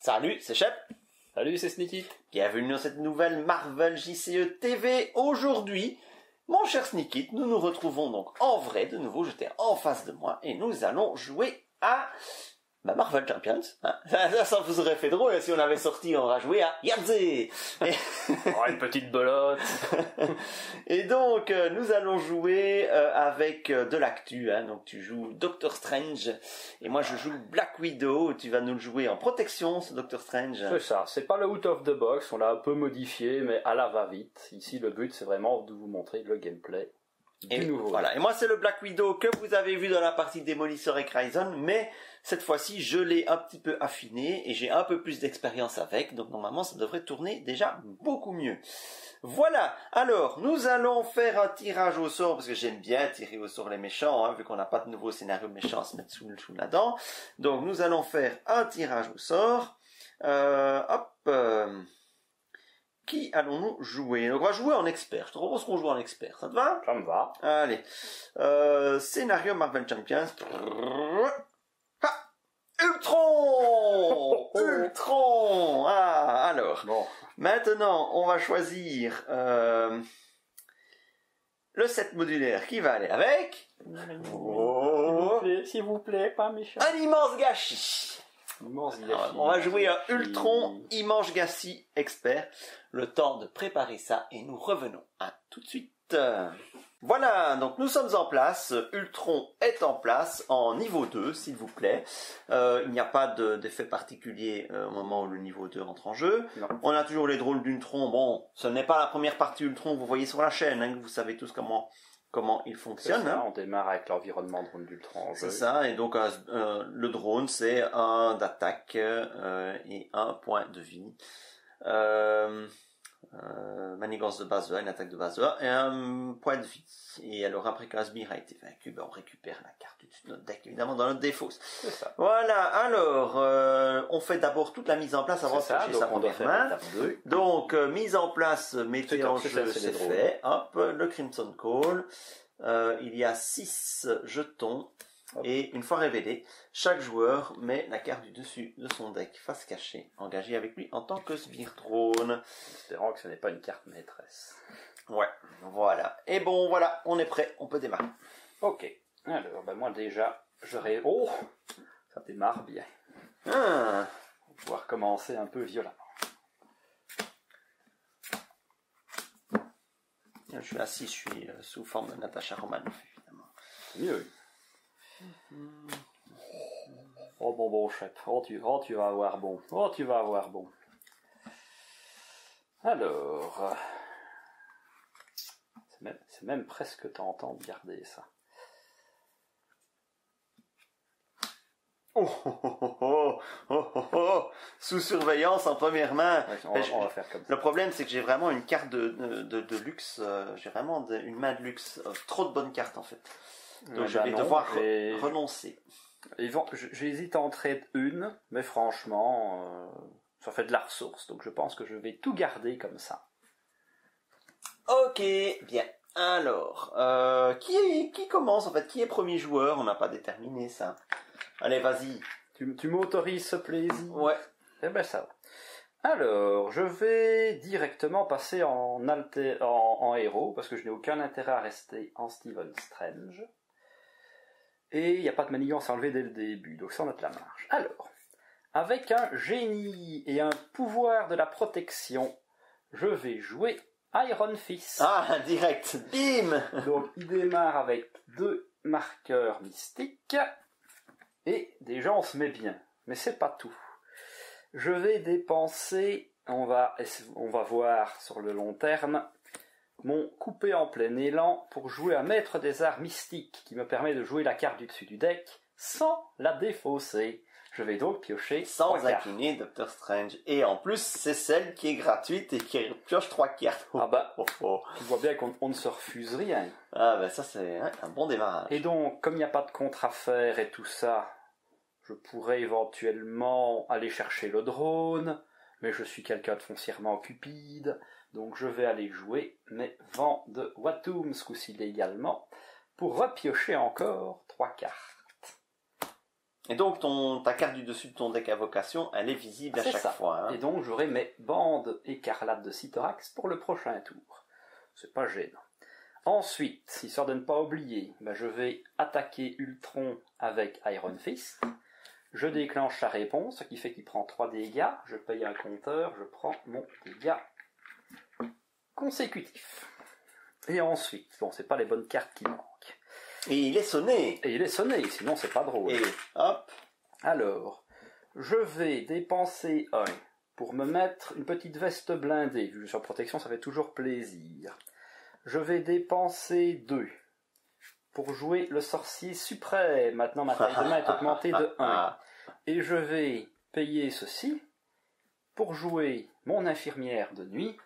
Salut, c'est Shep. Salut, c'est Sneaky. Bienvenue dans cette nouvelle Marvel JCE TV. Aujourd'hui, mon cher Sneaky, nous nous retrouvons donc en vrai de nouveau. J'étais en face de moi et nous allons jouer à Marvel Champions. Hein. Ça vous aurait fait drôle si on avait sorti, on va jouer à Yahtzee. Une petite belote. Et donc, nous allons jouer avec de l'actu. Hein. Donc, tu joues Doctor Strange et moi je joue Black Widow. Tu vas nous le jouer en protection, ce Doctor Strange. C'est ça, c'est pas le out of the box, on l'a un peu modifié, mais à la va-vite. Ici, le but, c'est vraiment de vous montrer le gameplay du nouveau. Voilà. Et moi, c'est le Black Widow que vous avez vu dans la partie Démolisseur et Cryzon, mais cette fois-ci, je l'ai un petit peu affiné et j'ai un peu plus d'expérience avec, donc normalement, ça devrait tourner déjà beaucoup mieux. Voilà. Alors, nous allons faire un tirage au sort, parce que j'aime bien tirer au sort les méchants, hein, vu qu'on n'a pas de nouveau scénario méchant à se mettre sous la dent. Donc, nous allons faire un tirage au sort. Qui allons-nous jouer? On va jouer en expert. Je te propose qu'on joue en expert. Ça te va? Ça me va. Allez. Scénario Marvel Champions. Ah, Ultron. Ultron. Ah, alors. Bon. Maintenant, on va choisir le set modulaire qui va aller avec. S'il vous plaît, pas méchant. Un immense gâchis. Alors, on va jouer un Ultron immense gâchis expert. Le temps de préparer ça et nous revenons. À tout de suite. Voilà, donc nous sommes en place. Ultron est en place en niveau 2, s'il vous plaît. Il n'y a pas d'effet particulier au moment où le niveau 2 entre en jeu. Non. On a toujours les drôles d'Ultron. Bon, ce n'est pas la première partie Ultron que vous voyez sur la chaîne. Hein, vous savez tous comment il fonctionne. Ça, on démarre avec l'environnement drone d'Ultron en jeu. C'est ça, et donc le drone, c'est un d'attaque et un point de vie. Manigance de base 1, une attaque de base 1 et un point de vie. Et alors après que Asmir a été vaincu, on récupère la carte de notre deck, évidemment dans notre défausse. C'est ça. Voilà, alors on fait d'abord toute la mise en place avant de toucher sa première main. Donc mise en place, mettez en jeu, c'est fait. Hop, le Crimson Call. Il y a 6 jetons. Et une fois révélé, chaque joueur met la carte du dessus de son deck face cachée, engagé avec lui en tant que sbire drone. Espérons que ce n'est pas une carte maîtresse. Ouais, voilà. Et bon, voilà, on est prêt, on peut démarrer. Ok. Alors, moi déjà, Oh, ça démarre bien. Ah. On va pouvoir commencer un peu violemment. Je suis assis, je suis sous forme de Natasha Romanoff, évidemment. Mieux. Oh bon chef, tu vas avoir bon. Oh, tu vas avoir bon. Alors, c'est même presque tentant de garder ça. Sous surveillance en première main. Ouais, on va faire comme ça. Le problème, c'est que j'ai vraiment une carte de luxe. J'ai vraiment une main de luxe. Trop de bonnes cartes, en fait. Donc je vais devoir renoncer. J'hésite à entrer une, mais franchement, ça fait de la ressource, donc je pense que je vais tout garder comme ça. Ok, bien. Alors, qui commence en fait? Qui est premier joueur? On n'a pas déterminé ça. Allez, vas-y. Tu m'autorises ce plaisir? Ouais. Eh ben ça va. Alors, je vais directement passer en héros, parce que je n'ai aucun intérêt à rester en Stephen Strange. Et il n'y a pas de manigance à enlever dès le début, donc ça on note la marge. Alors, avec un génie et un pouvoir de la protection, je vais jouer Iron Fist. Ah, direct, bim. Donc il démarre avec 2 marqueurs mystiques, et déjà on se met bien, mais c'est pas tout. Je vais dépenser, on va voir sur le long terme, mon coupé en plein élan pour jouer un maître des arts mystiques qui me permet de jouer la carte du dessus du deck sans la défausser. Je vais donc piocher sans incliner Doctor Strange. Et en plus, c'est celle qui est gratuite et qui pioche 3 cartes. Ah bah, tu vois bien qu'on ne se refuse rien. Ah bah ça c'est un bon démarrage. Et donc, comme il n'y a pas de contre à faire et tout ça, je pourrais éventuellement aller chercher le drone, mais je suis quelqu'un de foncièrement cupide, donc je vais aller jouer mes vents de Watum, ce coup-ci légalement, pour repiocher encore 3 cartes. Et donc ta carte du dessus de ton deck Invocation, elle est visible à chaque fois. Hein. Et donc j'aurai mes bandes écarlates de Cythorax pour le prochain tour. C'est pas gênant. Ensuite, histoire de ne pas oublier, je vais attaquer Ultron avec Iron Fist. Je déclenche sa réponse, ce qui fait qu'il prend 3 dégâts. Je paye un compteur, je prends mon dégât consécutif. Et ensuite, c'est pas les bonnes cartes qui manquent. Et il est sonné. Sinon c'est pas drôle. Et hop. Alors, je vais dépenser 1 pour me mettre une petite veste blindée. Vu que je suis en protection, ça fait toujours plaisir. Je vais dépenser 2 pour jouer le sorcier suprême. Maintenant, ma taille de main est augmentée de 1. Et je vais payer ceci pour jouer mon infirmière de nuit,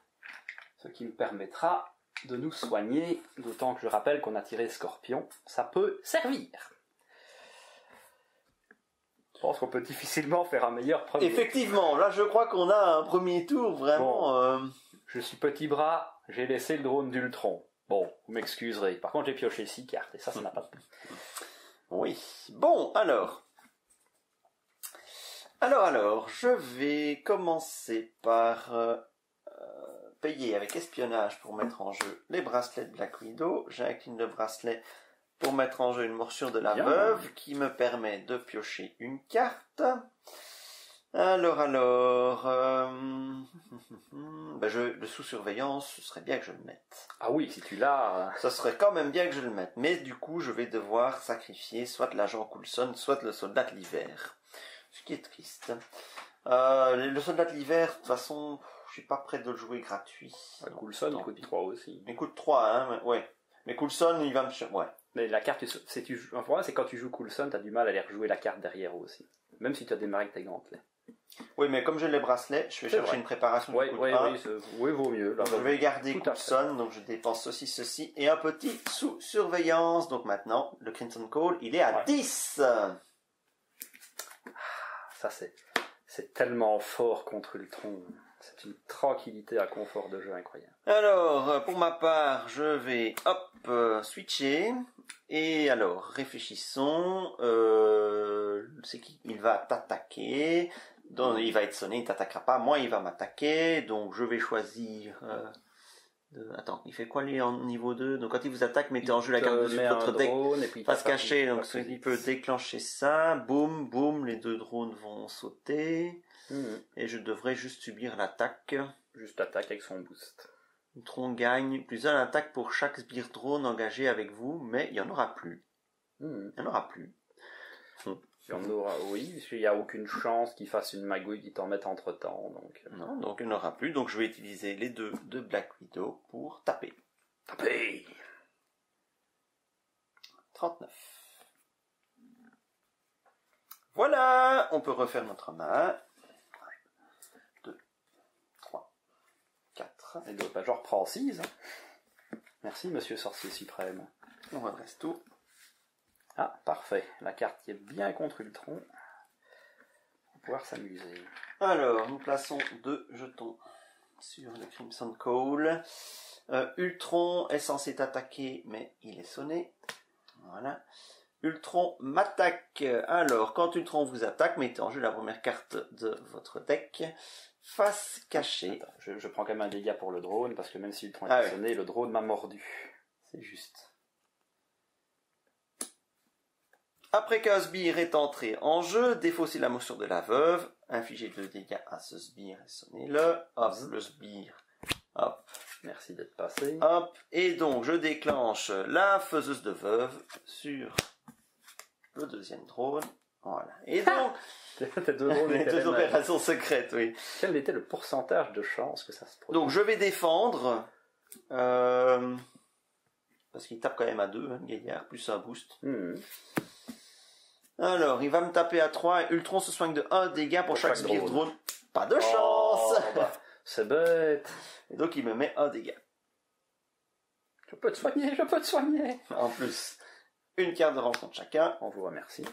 ce qui me permettra de nous soigner, d'autant que je rappelle qu'on a tiré Scorpion, ça peut servir. Je pense qu'on peut difficilement faire un meilleur premier. Effectivement, là je crois qu'on a un premier tour vraiment... Je suis petit bras, j'ai laissé le drone d'Ultron. Bon, vous m'excuserez. Par contre, j'ai pioché 6 cartes, et ça n'a pas de prix. Oui. Bon, alors, je vais commencer par payer avec espionnage pour mettre en jeu les bracelets de Black Widow. J'incline le bracelet pour mettre en jeu une morsure de la veuve qui me permet de piocher une carte. Le sous-surveillance, ce serait bien que je le mette. Ah oui, si tu l'as... Ça serait quand même bien que je le mette. Mais du coup, je vais devoir sacrifier soit l'agent Coulson, soit le soldat de l'hiver. Ce qui est triste. Le soldat de l'hiver, de toute façon, je suis pas prêt de le jouer gratuit. Coulson, il coûte 3 aussi. Il coûte 3, hein, ouais. Mais Coulson, il va me... Ouais. Mais la carte, c'est quand tu joues Coulson, t'as du mal à aller rejouer la carte derrière aussi. Même si tu as démarré avec tes gantelets. Oui, mais comme je les bracelets, je vais chercher une préparation de coût 1. Oui, vaut mieux. Donc, je vais garder Coulson, donc je dépense ceci, et un petit sous surveillance. Donc maintenant, le Crimson Call, il est à 10. Ça, c'est tellement fort contre Ultron. C'est une tranquillité à confort de jeu incroyable. Alors, pour ma part, je vais, switcher. Et alors, réfléchissons. C'est qu'il va t'attaquer. Donc, il va être sonné, il ne t'attaquera pas. Moi, il va m'attaquer. Donc, je vais choisir... Attends, il fait quoi lui en niveau 2? Donc, quand il vous attaque, mettez en jeu la carte de votre deck. Face cachée. Donc, il peut déclencher ça. Boum, boum. Les 2 drones vont sauter. Et je devrais juste subir l'attaque. Juste l'attaque avec son boost. Ultron gagne plus 1 attaque pour chaque sbire drone engagé avec vous, mais il n'y en aura plus. Il n'y en aura plus. Il y en aura, oui, il n'y a aucune chance qu'il fasse une magouille qui t'en mette entre temps. Donc... Non, donc il n'y en aura plus. Donc je vais utiliser les 2 de Black Widow pour taper. 39. Voilà, on peut refaire notre main. 2, 3, 4. Et donc, je reprends 6. Merci, monsieur sorcier suprême. On redresse tout. Ah, parfait. La carte qui est bien contre Ultron. On va pouvoir s'amuser. Alors, nous plaçons 2 jetons sur le Crimson Call. Ultron est censé t'attaquer, mais il est sonné. Voilà. Ultron m'attaque. Alors, quand Ultron vous attaque, mettez en jeu la première carte de votre deck. Face cachée. Attends, je prends quand même un dégât pour le drone, parce que même si Ultron est sonné, le drone m'a mordu. C'est juste. Après qu'un sbire est entré en jeu, défaussez la morsure de la veuve, infligez 2 dégâts à ce sbire et sonnez-le. Hop, le sbire. Hop. Merci d'être passé. Hop. Et donc, je déclenche la faiseuse de veuve sur le 2e drone. Voilà. Et donc... Tes 2 drones les 2 opérations secrètes, oui. Quel était le pourcentage de chance que ça se produise? Donc, je vais défendre... parce qu'il tape quand même à 2, hein, gaillard, plus un boost. Alors, il va me taper à 3 et Ultron se soigne de 1 dégât pour chaque sbire drone. Pas de chance. C'est bête. Et donc, il me met 1 dégât. Je peux te soigner. En plus, une carte de rencontre chacun. On vous remercie.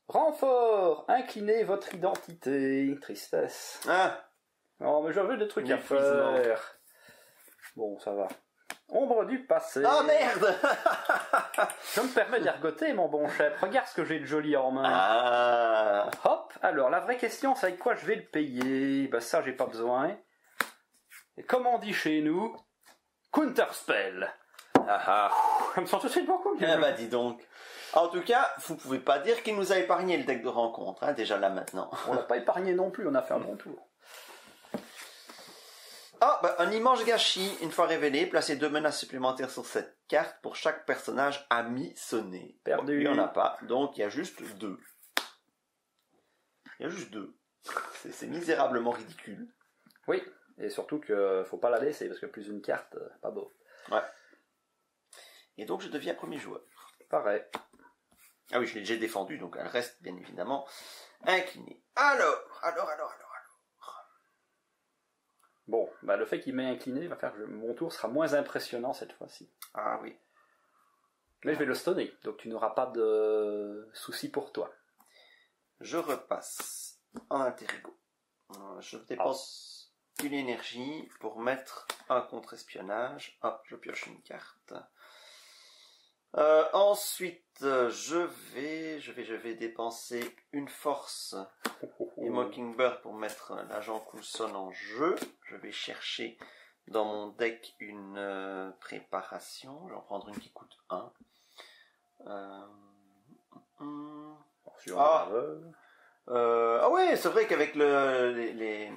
Renfort, inclinez votre identité. Tristesse. Ah. Non, mais j'avais des trucs à faire. Bon, ça va. Ombre du passé. Ah merde. Je me permets d'ergoter, mon bon chef. Regarde ce que j'ai de joli en main. Ah. Hop, alors la vraie question, c'est avec quoi je vais le payer. Ben ça, j'ai pas besoin. Et comme on dit chez nous, Counterspell. Ah. Ça me sent tout de suite beaucoup mieux. Eh ben dis donc. En tout cas, vous pouvez pas dire qu'il nous a épargné le deck de rencontre, hein, déjà là maintenant. On l'a pas épargné non plus, on a fait un bon tour. Ah, bah, un immense gâchis. Une fois révélé, placez 2 menaces supplémentaires sur cette carte pour chaque personnage ami sonné. Perdu. Bon, il n'y en a pas, donc il y a juste 2. Il y a juste 2. C'est misérablement ridicule. Oui, et surtout que faut pas la laisser, parce que plus une carte, pas beau. Ouais. Et donc je deviens premier joueur. Pareil. Ah oui, je l'ai déjà défendu, donc elle reste bien évidemment inclinée. Alors. Bon, bah le fait qu'il m'ait incliné va faire que mon tour sera moins impressionnant cette fois-ci. Ah oui. Mais je vais le stunner, donc tu n'auras pas de soucis pour toi. Je repasse en Interigo. Je dépense une énergie pour mettre un contre-espionnage. Hop, je pioche une carte. Ensuite, je vais dépenser une force et Mockingbird pour mettre l'agent Coulson en jeu. Je vais chercher dans mon deck une préparation. Je vais en prendre une qui coûte 1. Ah ouais, c'est vrai qu'avec les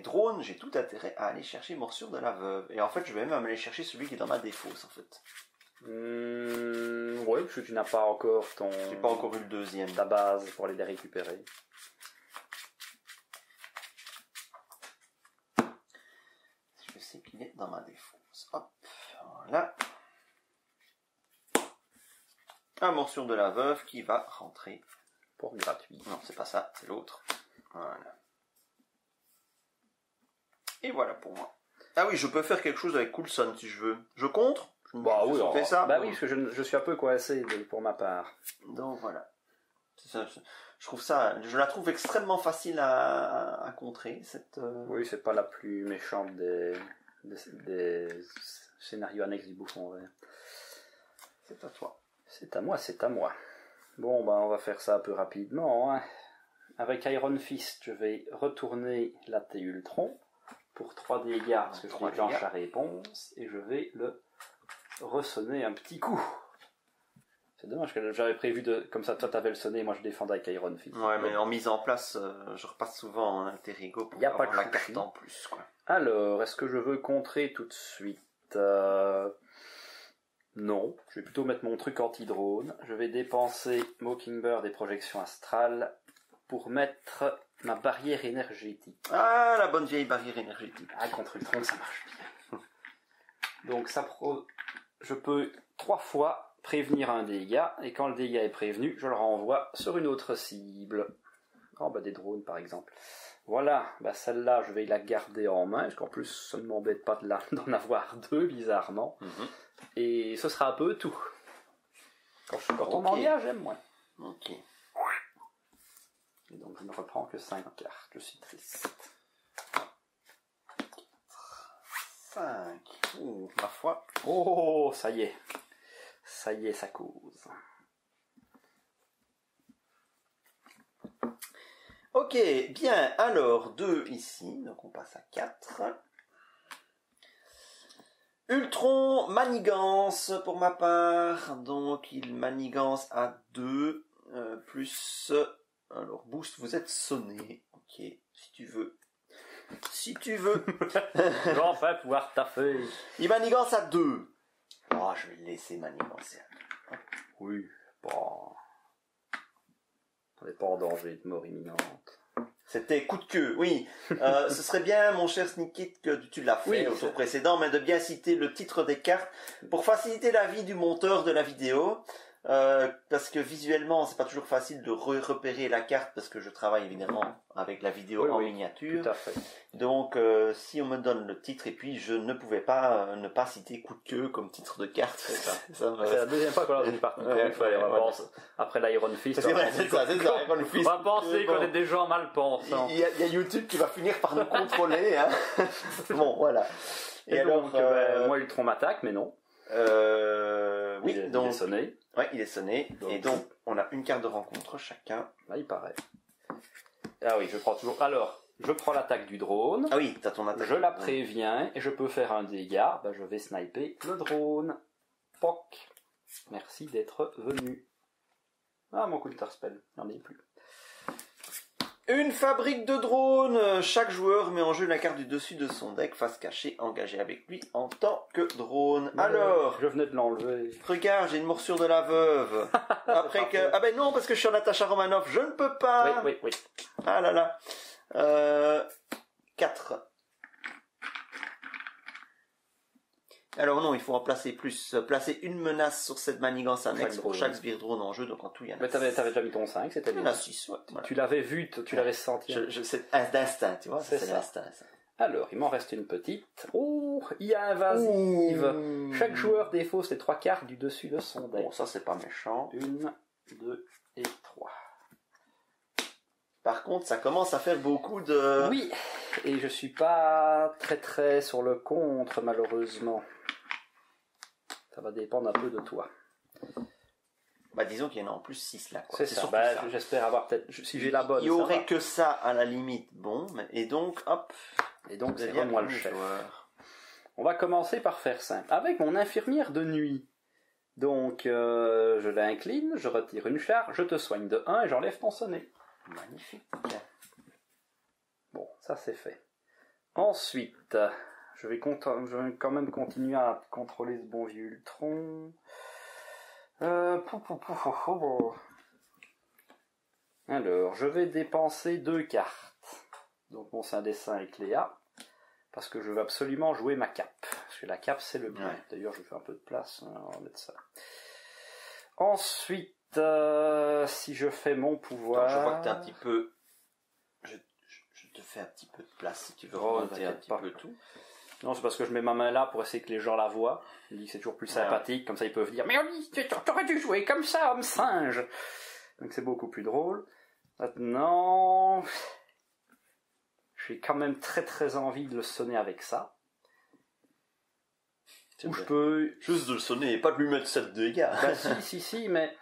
drones, j'ai tout intérêt à aller chercher Morsure de la Veuve. Et en fait, je vais même aller chercher celui qui est dans ma défausse, en fait. Ouais, parce que tu n'as pas encore J'ai pas encore eu le deuxième. ta base pour aller les récupérer. Je sais qu'il est dans ma défausse. Hop, voilà. Un Morsure de la Veuve qui va rentrer. Pour gratuit. Non, c'est pas ça, c'est l'autre. Voilà. Et voilà pour moi. Ah oui, je peux faire quelque chose avec Coulson si je veux. Je contre. Bah oui, fais ça. bah oui, parce que je suis un peu coincé pour ma part. Donc voilà. Je la trouve extrêmement facile à contrer. Oui, c'est pas la plus méchante des scénarios annexes du Bouffon vert. C'est à toi. C'est à moi. Bon, bah on va faire ça un peu rapidement. Hein. Avec Iron Fist, je vais retourner la T Ultron pour 3 dégâts, parce que je déclenche la réponse, et je vais le ressonner un petit coup. C'est dommage que j'avais prévu comme ça, toi t'avais le sonné, moi je défendais avec Iron Fist. Ouais, mais en mise en place, je repasse souvent en Interigo pour avoir la carte en plus, quoi. Alors, est-ce que je veux contrer tout de suite Non, je vais plutôt mettre mon truc anti-drone. Je vais dépenser Mockingbird et projections astrales pour mettre ma barrière énergétique. Ah, la bonne vieille barrière énergétique. Ah, contre Ultron, ça marche bien. Donc, je peux 3 fois prévenir un dégât, et quand le dégât est prévenu, je le renvoie sur une autre cible. Oh, bah des drones, par exemple. Voilà, bah celle-là, je vais la garder en main, parce qu'en plus, ça ne m'embête pas d'en avoir 2, bizarrement. Et ce sera un peu tout. Quand on m'en vient, j'aime moins. Ok. Et donc, je ne reprends que 5 cartes, je suis triste. 5. Oh, ma foi. Oh, ça y est. Ça y est, ça cause. Ok, bien, alors 2 ici, donc on passe à 4. Ultron manigance pour ma part, donc il manigance à 2, plus, alors boost, vous êtes sonné, ok, si tu veux. Je vais enfin pouvoir taffer. Il manigance à 2. Oh, je vais le laisser manigancer à 2. Oui, bon. On n'est pas en danger de mort imminente. C'était coup de queue, oui. Ce serait bien, mon cher Sneaky, que tu l'as fait au tour précédent, mais de bien citer le titre des cartes pour faciliter la vie du monteur de la vidéo. parce que visuellement c'est pas toujours facile de repérer la carte parce que je travaille évidemment avec la vidéo en miniature. Tout à fait. Donc si on me donne le titre et puis je ne pouvais pas ne pas citer coup de queue comme titre de carte. C'est ça. C'est C'est la deuxième fois qu'on lance une partie. Après l'Iron Fist. C'est vrai, c'est ça, Iron Fist. On va penser qu'on est des gens mal pensants. Il y a YouTube qui va finir par nous contrôler. Hein. Bon, voilà. Et donc, moi Ultron m'attaque, mais non. Oui, il donc est sonné. Ouais, il est sonné. Donc, et donc, on a une carte de rencontre chacun. Là, il paraît. Ah oui, je prends toujours. Alors, je prends l'attaque du drone. Ah oui, t'as ton attaque. Je la préviens et je peux faire un dégât. Je vais sniper le drone. Poc. Merci d'être venu. Ah, mon counterspell, il n'y en est plus. Une fabrique de drones. Chaque joueur met en jeu la carte du dessus de son deck face cachée engagée avec lui en tant que drone. Alors, je venais de l'enlever. Regarde, j'ai une morsure de la veuve. Après que ah ben non parce que je suis en Natasha Romanoff, je ne peux pas. Oui. Ah là là. 4. Alors non, il faut en placer plus. Placer une menace sur cette manigance annexe pour chaque sbire drone en jeu, donc en tout il y en a. Mais t'avais déjà mis ton 5, c'était bien. Il y en a 6, ouais. Voilà. Tu l'avais vu, tu l'avais senti. C'est d'instinct, tu vois, c'est l'instinct. Alors, il m'en reste une petite. Oh, il y a invasive. Ouh. Chaque joueur défausse les 3 cartes du dessus de son deck. Bon, ça c'est pas méchant. 1, 2 et 3. Par contre, ça commence à faire beaucoup de... Oui, et je suis pas très sur le contre, malheureusement. Ça va dépendre un peu de toi. Bah disons qu'il y en a en plus 6 là. C'est ça. Ça. J'espère avoir peut-être... Si j'ai la bonne, il y aurait que ça à la limite. Bon, et donc, hop. Et donc, c'est moi le chef. On va commencer par faire simple. Avec mon infirmière de nuit. Donc, je l'incline, je retire une charge, je te soigne de 1 et j'enlève ton sonnet. Magnifique. Bon, ça c'est fait. Ensuite, je vais quand même continuer à contrôler ce bon vieux Ultron. Alors, je vais dépenser 2 cartes. Donc mon saint dessin avec Léa. Parce que je veux absolument jouer ma cape. Parce que la cape c'est le bien. Ouais. D'ailleurs, je fais un peu de place. On va mettre ça. Ensuite, si je fais mon pouvoir... Attends, je vois que t'es un petit peu... Je te fais un petit peu de place si tu veux remonter un petit peu tout. Non, c'est parce que je mets ma main là pour essayer que les gens la voient. Je dis que c'est toujours plus sympathique, comme ça ils peuvent dire « Mais Oli, t'aurais dû jouer comme ça, homme singe !» Donc c'est beaucoup plus drôle. Maintenant... J'ai quand même très envie de le sonner avec ça. Ou je peux... Juste de le sonner et pas de lui mettre 7 dégâts. Bah si, mais...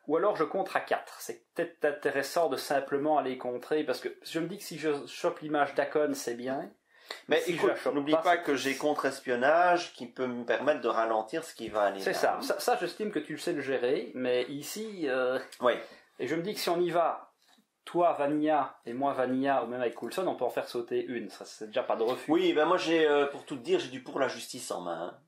Ou alors je contre à 4. C'est peut-être intéressant de simplement aller contrer, parce que je me dis que si je chope l'image d'Akon, c'est bien. Mais si écoute, n'oublie pas que j'ai contre-espionnage qui peut me permettre de ralentir ce qui va aller. C'est ça. Ça, j'estime que tu le sais le gérer, mais ici... Oui. Et je me dis que si on y va, toi Vanilla et moi Vanilla, ou même avec Coulson, on peut en faire sauter une. Ça, c'est déjà pas de refus. Oui, ben moi j'ai, pour tout te dire, j'ai du pour la justice en main. Hein.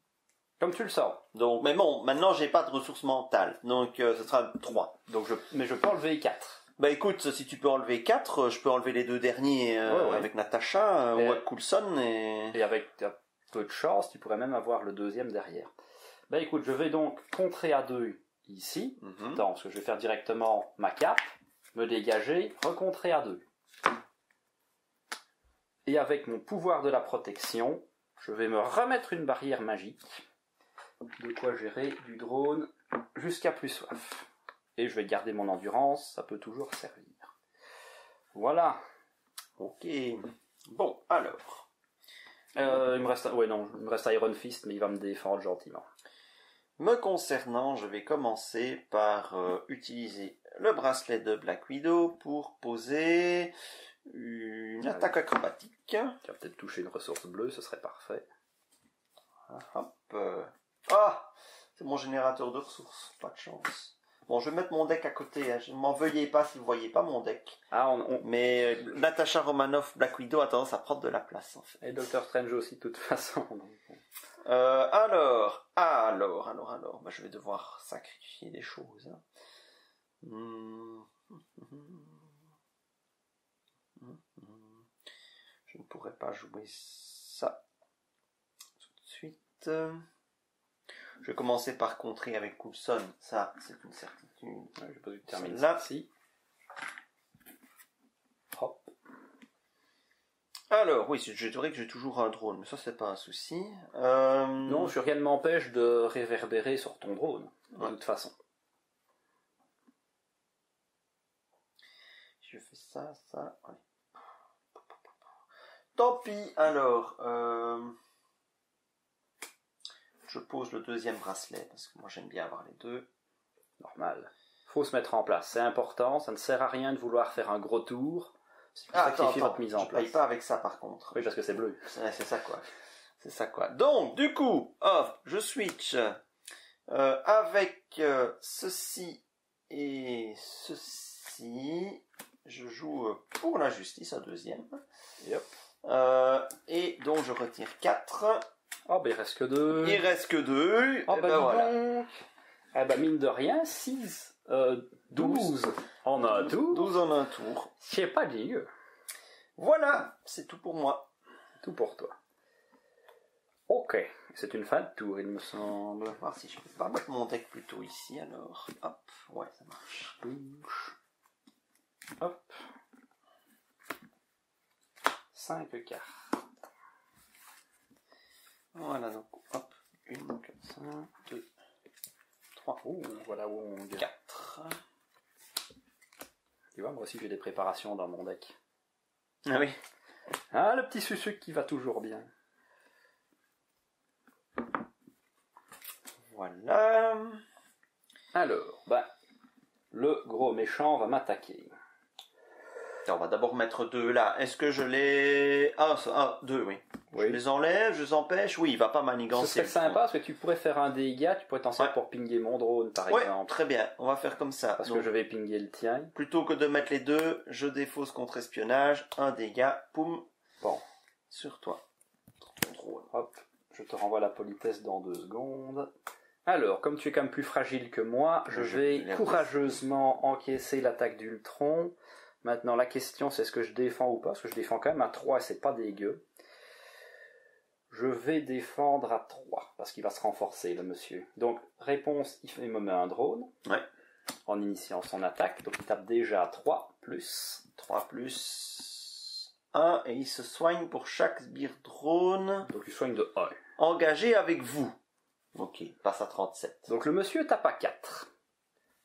Comme tu le sens. Donc, mais bon, maintenant j'ai pas de ressources mentales, donc ce sera 3. Donc mais je peux enlever 4. Bah écoute, si tu peux enlever 4, je peux enlever les 2 derniers avec Natasha ou avec Coulson et avec un peu de chance, tu pourrais même avoir le deuxième derrière. Bah écoute, je vais donc contrer à 2 ici. Attends, parce que je vais faire directement ma cape, me dégager, recontrer à 2. Et avec mon pouvoir de la protection, je vais me remettre une barrière magique. De quoi gérer du drone jusqu'à plus soif. Et je vais garder mon endurance, ça peut toujours servir. Voilà. Ok. Bon, alors. Il me reste Iron Fist, mais il va me défendre gentiment. Me concernant, je vais commencer par utiliser le bracelet de Black Widow pour poser une attaque acrobatique. Tu vas peut-être toucher une ressource bleue, ce serait parfait. Hop. Ah, c'est mon générateur de ressources, pas de chance. Bon, je vais mettre mon deck à côté, hein. Je m'en veuillez pas si vous voyez pas mon deck. Mais Natasha Romanoff, Black Widow a tendance à prendre de la place en fait. Et Doctor Strange aussi de toute façon. Alors, bah, je vais devoir sacrifier des choses. Hein. Je ne pourrais pas jouer ça tout de suite. Je vais commencer par contrer avec Coulson, ça c'est une certitude. Ouais, j'ai pas dû terminer Là. ici. Hop. Alors, oui, je dirais que j'ai toujours un drone, mais ça c'est pas un souci. Non, rien ne m'empêche de réverbérer sur ton drone, de toute façon. Je fais ça, allez. Tant pis, alors, je pose le deuxième bracelet, parce que moi j'aime bien avoir les deux. Normal. Faut se mettre en place, c'est important, ça ne sert à rien de vouloir faire un gros tour. C'est pour sacrifier votre mise en place. Je paye pas avec ça par contre. Oui, parce que c'est bleu. C'est ça quoi. C'est ça quoi. Donc, du coup, hop, je switch avec ceci et ceci. Je joue pour la justice, un deuxième. Yep. Et donc je retire 4. Oh, ben il reste que 2. Il reste que 2. Oh, et ben voilà. donc. Eh ben mine de rien, 6. 12 en un tour. 12 en un tour. C'est pas dégueu. Voilà, c'est tout pour moi. Tout pour toi. Ok, c'est une fin de tour, il me semble. On va voir si je peux pas mettre mon deck plutôt ici alors. Hop, ouais, ça marche. Bouche. Hop. 5 cartes. Voilà, donc hop, 1, 4, 5, 2, 3, Ouh, voilà où on gagne. 4. Tu vois, moi aussi j'ai des préparations dans mon deck. Ah oui. Ah, le petit sucuk qui va toujours bien. Voilà. Alors, le gros méchant va m'attaquer. On va d'abord mettre 2 là. Est-ce que je les... 2, oui. Oui. Je les enlève, je les empêche. Oui, il va pas Ce manigancer. serait sympa parce que tu pourrais faire un dégât, tu pourrais t'en servir pour pinguer mon drone par Ouais, exemple. très bien. On va faire comme ça. Parce Donc, que je vais pinguer le tien. plutôt que de mettre les 2, je défausse contre espionnage. Un dégât. Poum. Bon. Sur toi. Ton drone. Hop, je te renvoie la politesse dans 2 secondes. Alors, comme tu es quand même plus fragile que moi, je vais courageusement encaisser l'attaque d'Ultron. Maintenant, la question, c'est est-ce que je défends ou pas? Parce que je défends quand même à 3 et c'est pas dégueu. Je vais défendre à 3, parce qu'il va se renforcer, le monsieur. Donc, réponse, il me met un drone. Ouais. En initiant son attaque. Donc, il tape déjà à 3, plus. 3 plus 1. Et il se soigne pour chaque sbire drone. Donc, il soigne de 1. Engagé avec vous. Ok, passe à 37. Donc, le monsieur tape à 4.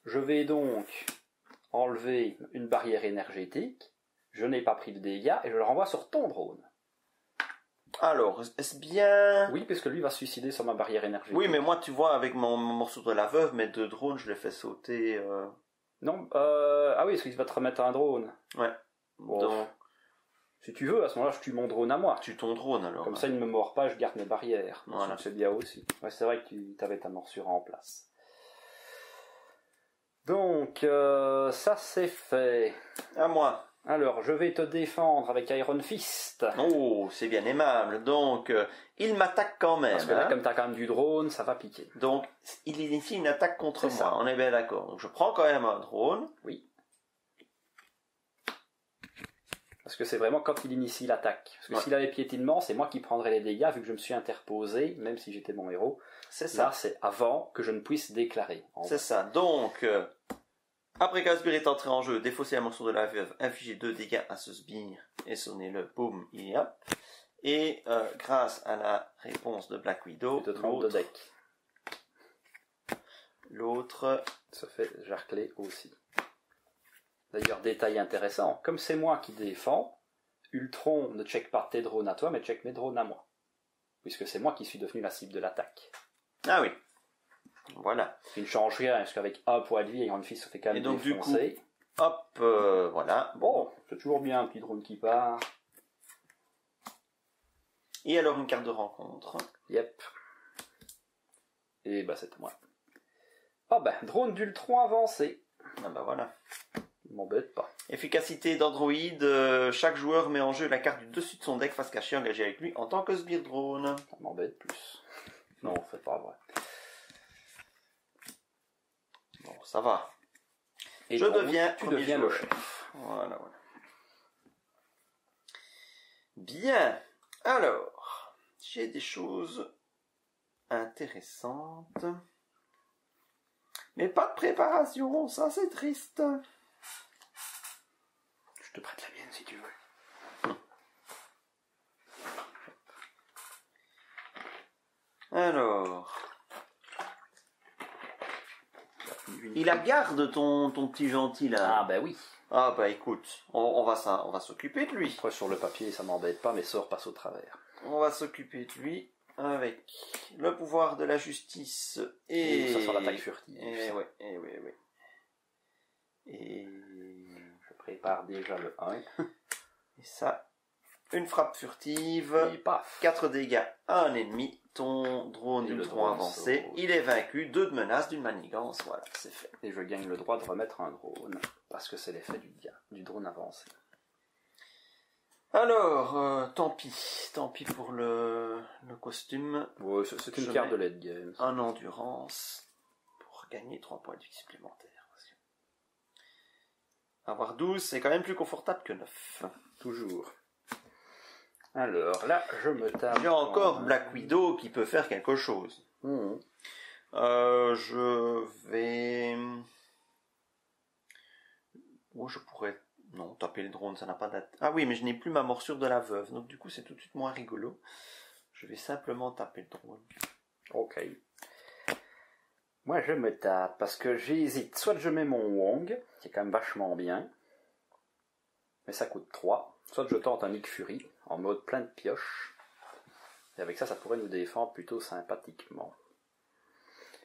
Je vais donc enlever une barrière énergétique. Je n'ai pas pris de dégâts et je le renvoie sur ton drone. Alors, est-ce bien... Oui, puisque lui va se suicider sur ma barrière énergétique. Oui, mais moi, tu vois, avec mon morceau de la veuve, mes 2 drones, je les fais sauter... Non, ah oui, parce qu'il va te remettre un drone. Ouais. Bon, Donc, si tu veux, à ce moment-là, je tue mon drone à moi. tu ton drone, alors. Comme ça, il ne me mord pas, je garde mes barrières. Voilà. C'est bien aussi. Ouais, c'est vrai que tu avais ta morsure en place. Donc, ça c'est fait. À moi. Alors, je vais te défendre avec Iron Fist. Oh, c'est bien aimable. Donc, il m'attaque quand même. Parce que là, hein. comme tu as quand même du drone, ça va piquer. Donc, il initie une attaque contre C'est moi. ça. On est bien d'accord. Donc, je prends quand même un drone. Oui. Parce que c'est vraiment quand il initie l'attaque. Parce que Ouais. s'il avait piétinement, c'est moi qui prendrais les dégâts, vu que je me suis interposé, même si j'étais mon héros. C'est ça. Là, c'est avant que je ne puisse déclarer. C'est ça. Donc, après qu'un sbire est entré en jeu, défausser un morceau de la veuve, infliger 2 dégâts à ce sbire et sonnez-le, boum, il y a. Et grâce à la réponse de Black Widow, Je te trompe de deck. l'autre, Ça fait jarcler aussi. D'ailleurs, détail intéressant, comme c'est moi qui défends, Ultron ne check pas tes drones à toi, mais check mes drones à moi. Puisque c'est moi qui suis devenu la cible de l'attaque. ah oui, voilà. Ce qui ne change rien, parce qu'avec un point de vie, Iron Fist se fait quand même Et donc, du défoncer. Hop, voilà. Bon, c'est toujours bien un petit drone qui part. Et alors une carte de rencontre. Yep. Et bah c'est moi. Ah bah, drone d'Ultron avancé. Ah bah voilà. M'embête pas. Efficacité d'Android, chaque joueur met en jeu la carte du dessus de son deck face cachée engagée avec lui en tant que sbire drone. Ça m'embête plus. Non, c'est pas vrai. Bon, ça va. Et Je donc, deviens tu premier deviens le joueur. chef. Voilà. Bien. Alors, j'ai des choses intéressante. Mais pas de préparation, ça c'est triste. Je te prête la mienne si tu veux. Alors, il la garde ton petit gentil là. Ah ben oui. Ah bah écoute, on va s'occuper de lui. Après sur le papier ça m'embête pas, mes sorts passent au travers. On va s'occuper de lui avec le pouvoir de la justice et ça sent l'attaque furtive. Et oui. Et je prépare déjà le 1. Et ça, une frappe furtive, et paf. 4 dégâts à un ennemi, ton drone d'Ultron avancé, il est vaincu, 2 de menace, d'une manigance, voilà, c'est fait. Et je gagne le droit de remettre un drone, parce que c'est l'effet du drone avancé. Alors, tant pis pour le costume. Ouais, c'est une carte de late game. En endurance, pour gagner 3 points de vie supplémentaires. Avoir 12, c'est quand même plus confortable que 9. Toujours. Alors, là, je me tape... J'ai encore Black Widow qui peut faire quelque chose. Je vais... Oh, je pourrais... Non, taper le drone, ça n'a pas d'attaque. Ah oui, mais je n'ai plus ma morsure de la veuve, donc du coup c'est tout de suite moins rigolo. Je vais simplement taper le drone. Ok. Moi je me tape, parce que j'hésite. Soit je mets mon Wong, qui est quand même vachement bien, mais ça coûte 3. Soit je tente un Nick Fury, en mode plein de pioches. Et avec ça, ça pourrait nous défendre plutôt sympathiquement.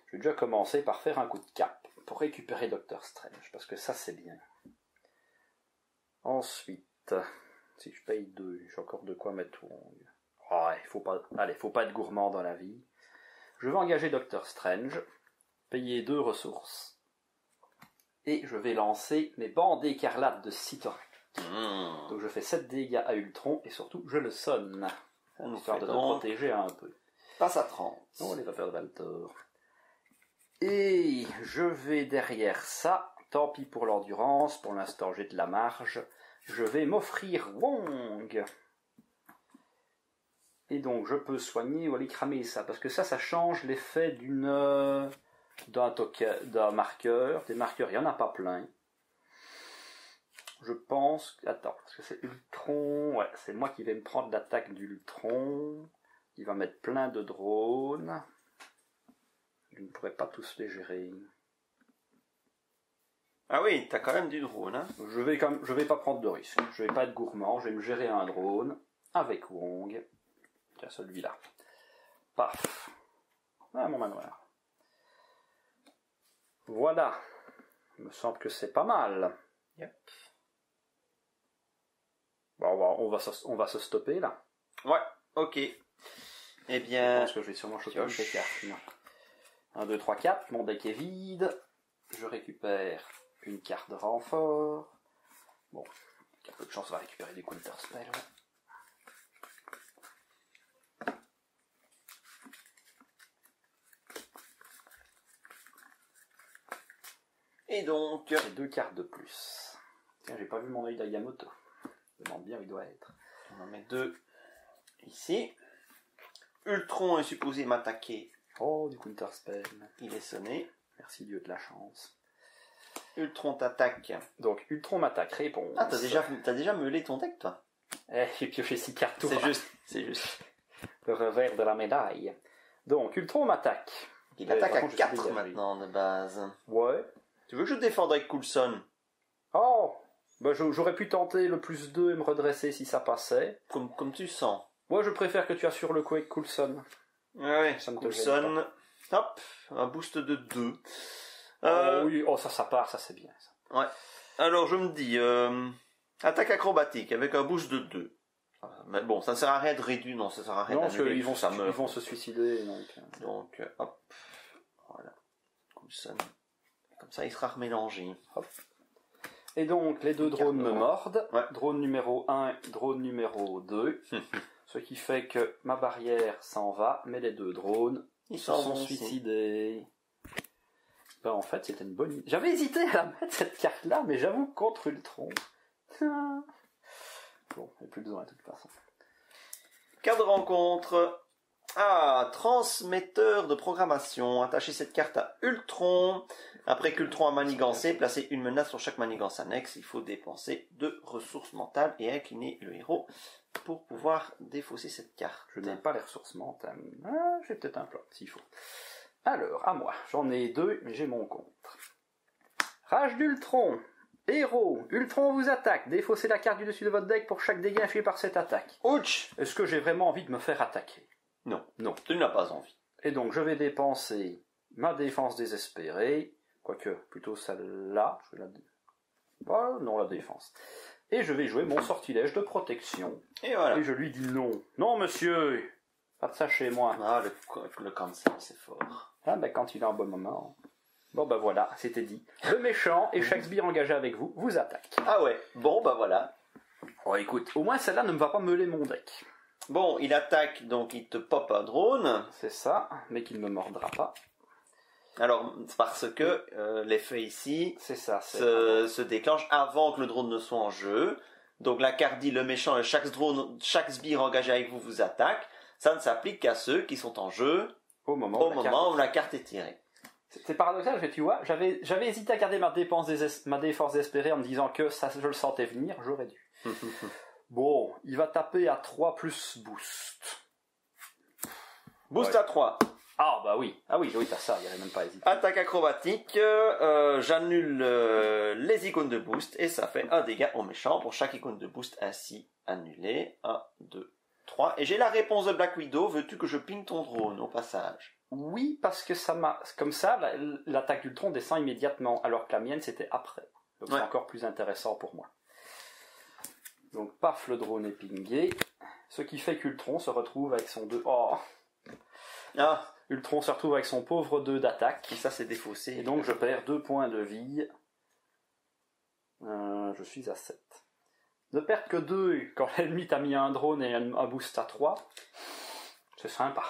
Je vais déjà commencer par faire un coup de cap, pour récupérer Doctor Strange, parce que ça c'est bien. Ensuite, si je paye 2, j'ai encore de quoi mettre Wong. Oh, faut pas être gourmand dans la vie. Je vais engager Doctor Strange, payer 2 ressources, et je vais lancer mes bandes écarlates de Cyttorak. Donc je fais 7 dégâts à Ultron, et surtout je le sonne, histoire de le protéger un peu. Passe à 30. On les va faire de Valtor. Et je vais derrière ça, tant pis pour l'endurance, pour l'instant j'ai de la marge, je vais m'offrir Wong. Et donc je peux soigner ou aller cramer ça, parce que ça change l'effet d'un marqueur. Des marqueurs, il n'y en a pas plein. Je pense... Attends, parce que c'est Ultron... Ouais, c'est moi qui vais me prendre l'attaque d'Ultron. Il va mettre plein de drones. Je ne pourrais pas tous les gérer. Ah oui, t'as quand même du drone, hein. Je vais pas prendre de risque. Je vais pas être gourmand, je vais me gérer un drone avec Wong. Tiens, celui-là. Paf. Ah, mon manoir. Voilà. Il me semble que c'est pas mal. Yep. Bon, on va se stopper là. Ouais, ok. Eh bien... Je pense que je vais sûrement choper une carte. 1, 2, 3, 4. Mon deck est vide. Je récupère une carte de renfort. Bon, avec un peu de chance, on va récupérer des counter spells. Et donc... Et 2 cartes de plus. Tiens, j'ai pas vu mon œil d'Ayamoto. Je me demande bien où il doit être. On en met 2 ici. Ultron est supposé m'attaquer. Oh, du counter spell. Il est sonné. Merci Dieu de la chance. Ultron t'attaque. Donc, Ultron m'attaque, réponse. Ah, t'as déjà meulé ton deck, toi? J'ai pioché 6 cartes. C'est juste. Le revers de la médaille. Donc, Ultron m'attaque. Il attaque à 4 maintenant, de base. Ouais. Tu veux que je te défende avec Coulson? Oh, bah j'aurais pu tenter le +2 et me redresser si ça passait. Comme tu sens. Moi, je préfère que tu assures le coup avec Coulson. Ouais, Coulson. Hop, un boost de 2. Oui, ça part, ça c'est bien. Ça. Ouais. Alors, je me dis, attaque acrobatique avec un boost de 2. Mais bon, ça ne sert à rien de réduire, non, ça sert à rien non, parce qu'ils vont se suicider. Donc, hop, voilà. Coulson. Comme ça, il sera remélangé. Hop. Et donc, les 2 drones me mordent. Ouais. Drone numéro 1, drone numéro 2. Ce qui fait que ma barrière s'en va, mais les 2 drones, ils se sont suicidés. Ben, en fait, c'était une bonne idée. J'avais hésité à mettre cette carte-là, mais j'avoue, contre Ultron. Bon, il n'y a plus besoin de toute façon. Carte de rencontre. Ah, transmetteur de programmation. Attachez cette carte à Ultron. Après qu'Ultron a manigancé, placez une menace sur chaque manigance annexe. Il faut dépenser 2 ressources mentales et incliner le héros pour pouvoir défausser cette carte. Je n'ai pas les ressources mentales. Ah, j'ai peut-être un plan, s'il faut. Alors, à moi. J'en ai 2, mais j'ai mon contre. Rage d'Ultron. Héros. Ultron vous attaque. Défaussez la carte du dessus de votre deck pour chaque dégât infligé par cette attaque. Ouch! Est-ce que j'ai vraiment envie de me faire attaquer? Non. Non. Tu n'as pas envie. Et donc, je vais dépenser ma défense désespérée. Quoique, plutôt celle-là. Je vais la... Oh, non, la défense. Et je vais jouer mon sortilège de protection. Et voilà. Et je lui dis non. Non, monsieur. Pas de ça chez moi. Ah, le cancel, c'est fort. Ah, ben, quand il a un bon moment. Bon, ben voilà, c'était dit. Le méchant et chaque sbire engagé avec vous vous attaque. Ah ouais, bon, bah voilà. Oh, écoute, au moins celle-là ne me va pas meuler mon deck. Bon, il attaque, donc il te pop un drone. C'est ça, mais qu'il ne me mordra pas. Alors, parce que l'effet ici C'est ça. se déclenche avant que le drone ne soit en jeu. Donc la carte dit le méchant et chaque sbire engagé avec vous vous attaque. Ça ne s'applique qu'à ceux qui sont en jeu au moment où la carte est tirée. C'est paradoxal, parce que tu vois, j'avais hésité à garder ma défense désespérée en me disant que ça, je le sentais venir, j'aurais dû. Bon, il va taper à 3 plus boost. Boost à 3. Ah bah oui, t'as ça, il n'y avait même pas hésité. Attaque acrobatique, j'annule les icônes de boost et ça fait un dégât au méchant pour chaque icône de boost ainsi annulée. 1, 2, 3. Et j'ai la réponse de Black Widow, veux-tu que je ping ton drone au passage? Oui, parce que ça m'a... Comme ça, l'attaque d'Ultron descend immédiatement, alors que la mienne, c'était après. Donc c'est encore plus intéressant pour moi. Donc, paf, le drone est pingé. Ce qui fait qu'Ultron se retrouve avec son 2... Oh. Ah. Ultron se retrouve avec son pauvre 2 d'attaque. Et ça, c'est défaussé. Et donc, je perds 2 points de vie. Je suis à 7. Ne perdre que 2 quand l'ennemi t'a mis un drone et un boost à 3, c'est sympa.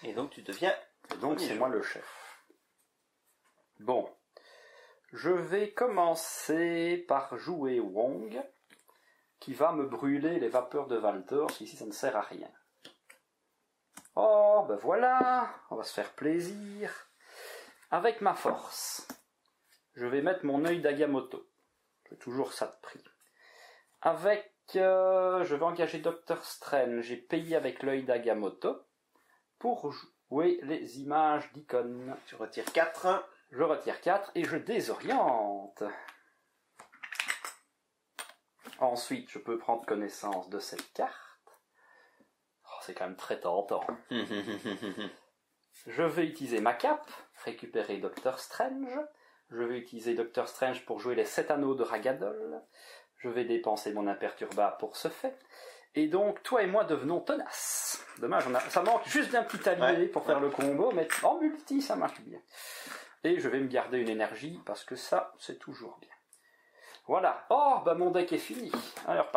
Et donc tu deviens... Et donc c'est moi le chef. Bon. Je vais commencer par jouer Wong, qui va me brûler les vapeurs de Valtor, ici ça ne sert à rien. Oh, ben voilà, on va se faire plaisir. Avec ma force, je vais mettre mon œil d'Agamotto. J'ai toujours ça de prix. Avec... je vais engager Doctor Strange. J'ai payé avec l'œil d'Agamotto pour jouer les images d'icônes. Tu retires 4. Je retire 4 et je désoriente. Ensuite, je peux prendre connaissance de cette carte. Oh, c'est quand même très tentant. Je vais utiliser ma cape, récupérer Doctor Strange. Je vais utiliser Doctor Strange pour jouer les 7 anneaux de Ragadol. Je vais dépenser mon imperturbable pour ce fait. Et donc, toi et moi devenons tenaces. Dommage, ça manque juste d'un petit allié pour faire le combo, mais en multi, ça marche bien. Et je vais me garder une énergie, parce que ça, c'est toujours bien. Voilà. Oh, bah mon deck est fini. Alors,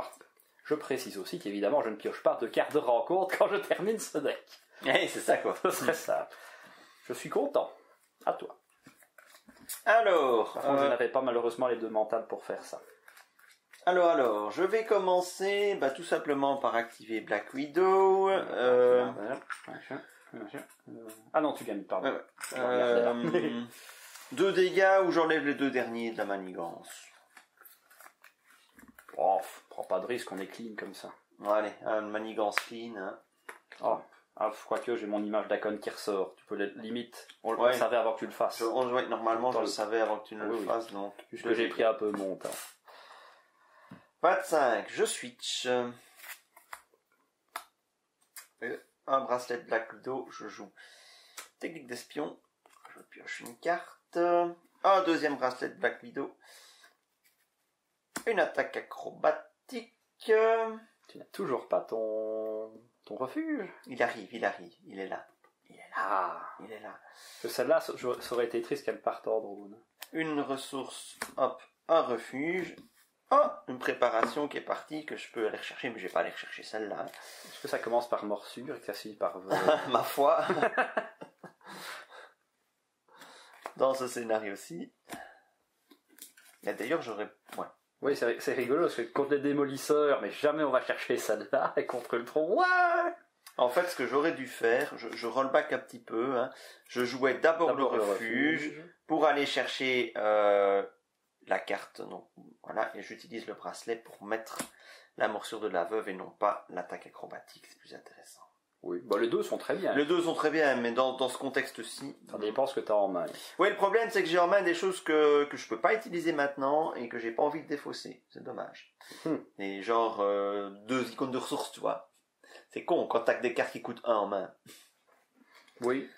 je précise aussi qu'évidemment, je ne pioche pas de cartes de rencontre quand je termine ce deck. Oui, c'est ça, quoi. Ce serait simple. Je suis content. À toi. Alors... Par contre, je n'avais pas malheureusement les 2 mentales pour faire ça. Alors, je vais commencer tout simplement par activer Black Widow. Ah non, tu gagnes, pardon. 2 dégâts ou j'enlève les 2 derniers de la manigance. Oh, prends pas de risque, on est clean comme ça. Allez, une manigance clean. Hein. Oh, je crois que j'ai mon image d'icône qui ressort. Tu peux limite, on le savait avant que tu le fasses. Normalement, je le savais avant que tu ne le fasses. Donc, puisque j'ai pris un peu mon temps. 25, je switch. Un bracelet de Black Widow, je joue technique d'espion. Je pioche une carte. Un deuxième bracelet de Black Widow. Une attaque acrobatique. Tu n'as toujours pas ton refuge. Il arrive, il est là. Il est là. Que celle-là, ça aurait été triste qu'elle parte en drone. Une ressource, hop, un refuge. Oh, une préparation qui est partie, que je peux aller rechercher, mais je vais pas aller rechercher celle-là. Est-ce que ça commence par morsure et que ça finit par... Ma foi. Dans ce scénario-ci. Et d'ailleurs, j'aurais... Ouais. Oui, c'est rigolo, parce que contre les démolisseurs, mais jamais on va chercher celle-là, et contre le tronc, ouais. En fait, ce que j'aurais dû faire, je roll back un petit peu. Hein. Je jouais d'abord le refuge pour aller chercher la carte. Donc, voilà, et j'utilise le bracelet pour mettre la morsure de la veuve et non pas l'attaque acrobatique. C'est plus intéressant. Oui, bah, les deux sont très bien. Les deux sont très bien, mais dans ce contexte-ci... Ça dépend ce que tu as en main. Oui, le problème, c'est que j'ai en main des choses que je peux pas utiliser maintenant et que j'ai pas envie de défausser. C'est dommage. Et genre, 2 icônes de ressources, tu vois. C'est con quand t'as que des cartes qui coûtent 1 en main. Oui.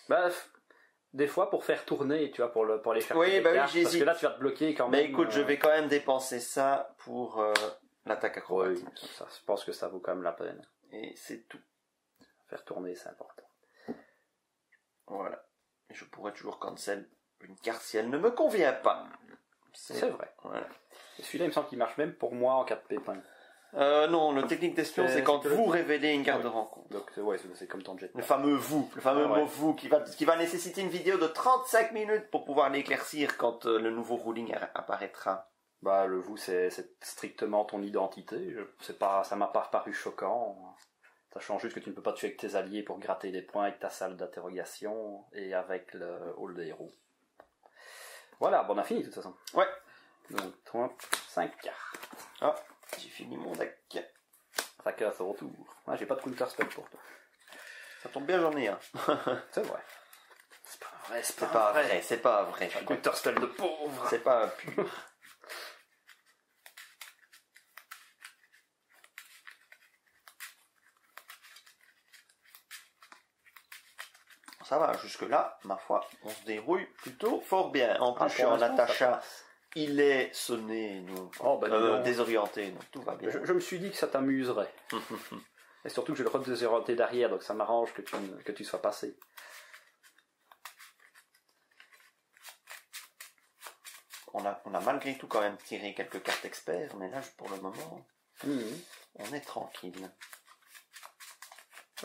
Bah, des fois, pour faire tourner, tu vois, pour aller chercher oui, des cartes, oui, parce que là, tu vas te bloquer quand même. Mais écoute, je vais quand même dépenser ça pour l'attaque acrobatique. Oui, ça, je pense que ça vaut quand même la peine. Et c'est tout. Faire tourner, c'est important. Voilà. Et je pourrais toujours cancel une carte si elle ne me convient pas. C'est vrai. Voilà. Et celui-là, il me semble qu'il marche même pour moi en cas de pépin. Non, le technique d'espion, c'est quand vous révélez une carte de rencontre. Donc, ouais, c'est comme ton jet. Le fameux vous, le fameux mot vous, qui va nécessiter une vidéo de 35 minutes pour pouvoir l'éclaircir quand le nouveau ruling apparaîtra. Bah, le vous, c'est strictement ton identité. Ça m'a pas paru choquant. Sachant juste que tu ne peux pas tuer avec tes alliés pour gratter des points avec ta salle d'interrogation et avec le hall des héros. Voilà, bon, on a fini de toute façon. Ouais. Donc, 5 cartes. Ah, j'ai fini mon deck. Ça casse au retour. Ouais, j'ai pas de counter spell pour toi. Ça tombe bien, j'en ai un. C'est vrai. C'est pas vrai. Un counter spell de pauvre. C'est pas pur. Ça va, jusque-là, ma foi, on se dérouille plutôt fort bien. En plus, je suis en Natacha. Il est sonné, donc, désorienté, donc tout va bien. Je me suis dit que ça t'amuserait. Et surtout que je le redésorienté derrière, donc ça m'arrange que tu sois passé. On a malgré tout quand même tiré quelques cartes experts, mais là, pour le moment, on est tranquille.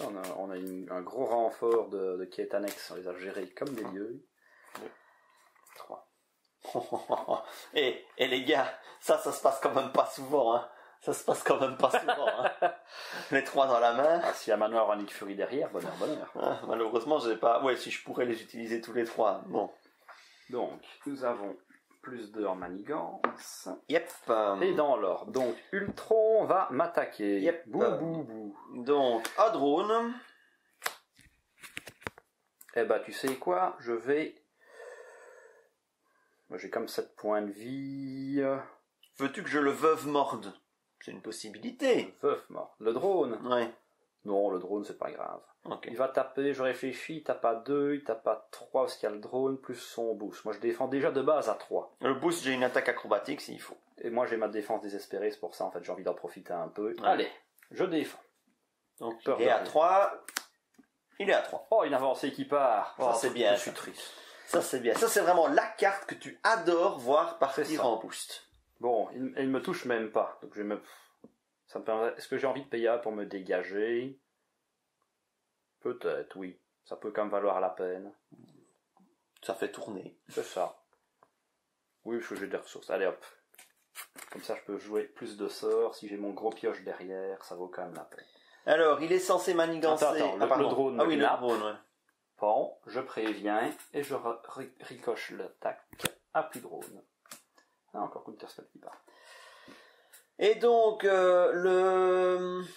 On a un gros renfort de quêtes annexes, on les a gérés comme des lieux. 2, 3. Et les gars, ça se passe quand même pas souvent, hein. Ça se passe quand même pas souvent, hein. Les 3 dans la main. Ah, s'il y a Manoir en Nick Fury derrière, bonheur. Ah, malheureusement, j'ai pas... Ouais, si je pourrais les utiliser tous les 3, bon. Donc, nous avons plus 2 en manigance. Yep. Et dans l'ordre. Donc, Ultron va m'attaquer. Yep. Bou. Donc, à drone. Eh ben, tu sais quoi? Je vais... Moi, j'ai comme 7 points de vie. Veux-tu que je le veuve morde? C'est une possibilité. Veuve mort. Le drone? Ouais. Non, le drone, c'est pas grave. Okay. Il va taper, je réfléchis, il tape à 2, il tape à 3 parce qu'il y a le drone, plus son boost. Moi, je défends déjà de base à 3. Le boost, j'ai une attaque acrobatique s'il faut. Et moi, j'ai ma défense désespérée, c'est pour ça, en fait, j'ai envie d'en profiter un peu. Ouais. Allez, je défends. Donc, il est à 3. Il est à 3. Oh, une avancée qui part. Ça, c'est bien. Je suis triste. Ça, c'est bien. Ça, c'est vraiment la carte que tu adores voir partir en boost. Bon, il me touche même pas. Donc, je vais me... Ça me permet... Est-ce que j'ai envie de payer pour me dégager? Peut-être, oui. Ça peut quand même valoir la peine. Ça fait tourner. C'est ça. Oui, parce que j'ai des ressources. Allez hop. Comme ça, je peux jouer plus de sorts. Si j'ai mon gros pioche derrière, ça vaut quand même la peine. Alors, il est censé manigancer... Attends, le drone. Ah oui, le drone, ouais. Bon, je préviens et je ricoche l'attaque à plus drone. Ah, encore counter spell qui part. Et donc, il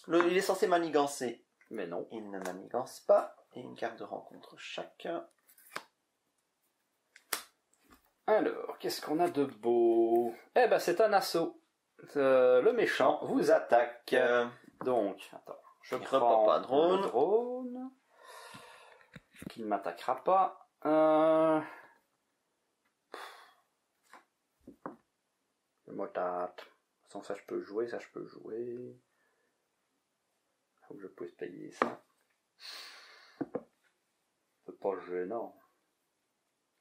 est censé manigancer. Mais non. Il ne manigance pas. Et une carte de rencontre chacun. Alors, qu'est-ce qu'on a de beau? Eh ben, c'est un assaut. Le méchant vous attaque. Donc, attends. Je prends pas drone. Le drone. Qui ne m'attaquera pas. Le motard. Sans ça, je peux jouer. Faut que je puisse payer ça. C'est pas gênant.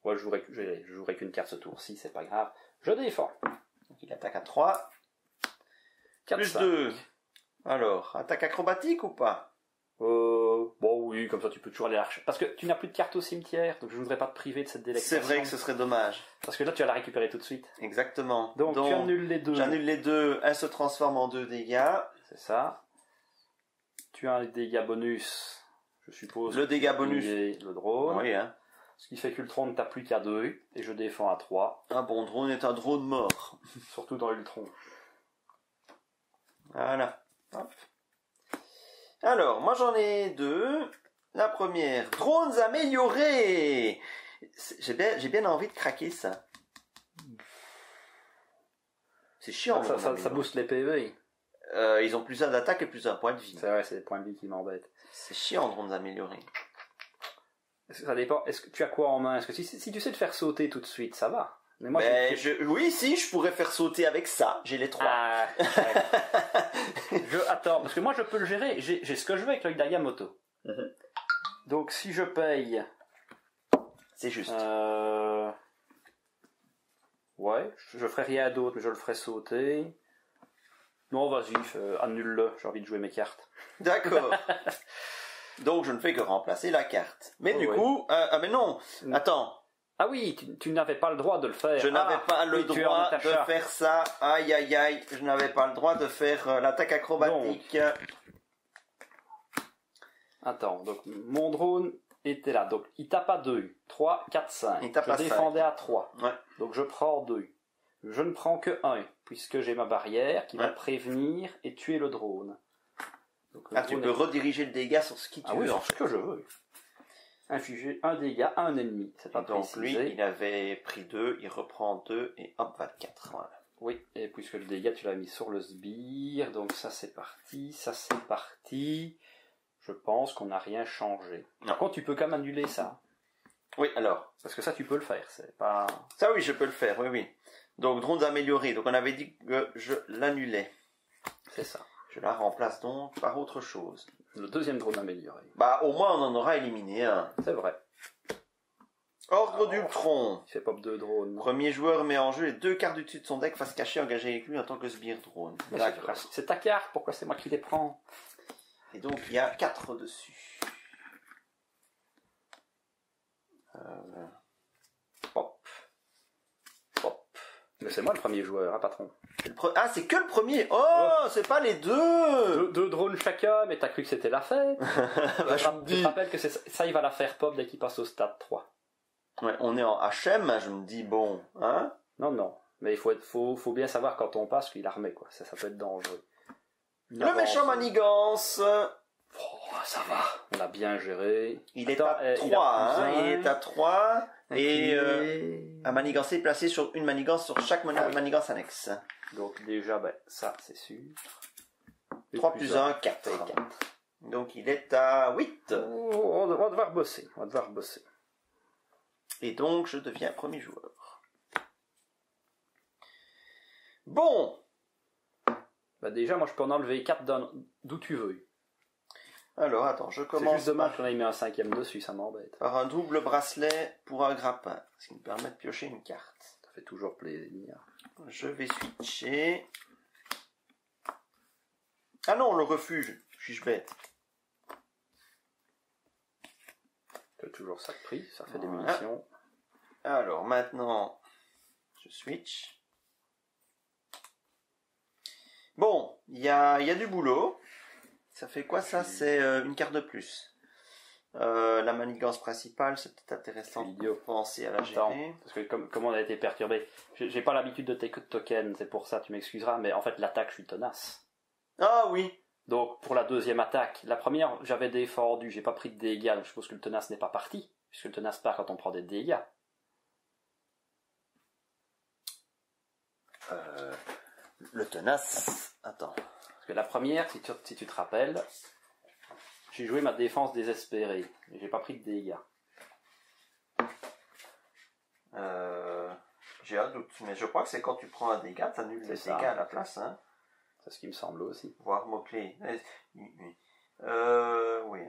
Ouais, je jouerai qu'une carte ce tour-ci, c'est pas grave. Je défends. Donc il attaque à 3. 4, plus 2. Alors, attaque acrobatique ou pas? Bon oui, comme ça tu peux toujours aller archer. Parce que tu n'as plus de cartes au cimetière, donc je voudrais pas te priver de cette délectation. C'est vrai que ce serait dommage. Parce que là tu vas la récupérer tout de suite. Exactement. Donc tu annules les deux. J'annule les deux, un se transforme en 2 dégâts. C'est ça. tu as un dégât bonus, je suppose. Le dégât bonus. Le drone. Oui, hein. Ce qui fait qu'Ultron ne t'a plus qu'à 2 et je défends à 3. Un bon drone est un drone mort. Surtout dans Ultron. Voilà. Hop. Alors, moi j'en ai 2. La première, drones améliorés. J'ai bien envie de craquer ça. C'est chiant. Ça booste les PV. Ils ont plus un d'attaque et plus un point de vie. C'est vrai, c'est les points de vie qui m'embêtent. C'est chiant, drones améliorés. Ça dépend. Est-ce que tu as quoi en main? Est-ce que si tu sais le faire sauter tout de suite, ça va? Mais moi, oui, si, je pourrais faire sauter avec ça. J'ai les 3. Ah, ouais. Attends, parce que moi je peux le gérer. J'ai ce que je veux avec l'œil d'Agamotto. Donc si je paye. C'est juste. Ouais, je ferai rien d'autre, mais je le ferai sauter. Non, vas-y, annule-le. J'ai envie de jouer mes cartes. D'accord. Donc je ne fais que remplacer la carte. Mais du coup, mais non. Attends. Ah oui, tu n'avais pas le droit de le faire. Je n'avais pas le droit de faire ça. Aïe, aïe, aïe. Je n'avais pas le droit de faire l'attaque acrobatique. Attends, donc mon drone était là. Donc il tape à 2, 3, 4, 5. Je défendais à 3. Ouais. Donc je prends 2. Je ne prends que 1, puisque j'ai ma barrière qui va prévenir et tuer le drone. Donc, tu peux rediriger le dégât sur ce qui tu veux. Oui, sur ce que je veux. Infliger un dégât à un ennemi. C'est pas donc précisé. Lui, il avait pris 2, il reprend 2 et hop, 24. Voilà. Oui, et puisque le dégât tu l'as mis sur le sbire, donc ça c'est parti, ça c'est parti. Je pense qu'on n'a rien changé. Par contre, tu peux quand même annuler ça. Oui, alors. Parce que ça, tu peux le faire. C'est pas... Ça, oui, je peux le faire, oui, oui. Donc, drones améliorés. Donc, on avait dit que je l'annulais. C'est ça. Je la remplace donc par autre chose. Le deuxième drone amélioré. Bah, au moins, on en aura éliminé un. C'est vrai. Ordre d'Ultron. Il fait pop 2 drones. Premier joueur met en jeu les 2 cartes du dessus de son deck face cachée engagée avec lui en tant que sbire drone. D'accord. C'est ta carte, pourquoi c'est moi qui les prends? Et donc, il y a 4 dessus. Pop. Pop. Mais c'est moi le premier joueur, hein, patron. Ah, c'est que le premier. Oh, c'est pas les deux. Deux drones chacun, mais t'as cru que c'était la fête. Bah, je te rappelle que ça, il va la faire pop dès qu'il passe au stade 3. Ouais, on est en HM, je me dis, bon, hein. Non, mais il faut bien savoir quand on passe qu'il la remet, quoi. Ça peut être dangereux. Le méchant manigance. Oh, ça va. On l'a bien géré. Il est à 3, il est à 3. Et un manigancé placé sur une manigance sur chaque manigance annexe. Donc déjà, ça c'est sûr. 3 plus 1, 4. Donc il est à 8. On va devoir bosser. Et donc je deviens premier joueur. Bon. Déjà, moi je peux en enlever 4 d'où tu veux. Alors attends, je commence. C'est juste dommage qu'on ait mis un 5e dessus, ça m'embête. Par un double bracelet pour un grappin, ce qui me permet de piocher une carte. Ça fait toujours plaisir. Je vais switcher. Ah non, le refuge. Suis-je bête? C'est toujours ça de prix, ça fait des munitions. Alors maintenant, je switch. Bon, il y a du boulot. Ça fait quoi ça? C'est une carte de plus. La manigance principale, c'est peut-être intéressant de penser à la gérer. Attends, parce que comme on a été perturbé, j'ai pas l'habitude de take token, c'est pour ça, tu m'excuseras, mais en fait l'attaque, je suis tenace. Ah oui. Donc pour la deuxième attaque, la première, j'avais défendu, j'ai pas pris de dégâts, donc je suppose que le tenace n'est pas parti, puisque le tenace part quand on prend des dégâts. Le tenace... Attends. Parce que la première, si tu te rappelles, j'ai joué ma défense désespérée, mais j'ai pas pris de dégâts. J'ai un doute, mais je crois que c'est quand tu prends un dégât, tu annules les dégâts à la place. Hein. C'est ce qui me semble aussi. Voir mot-clé. Oui.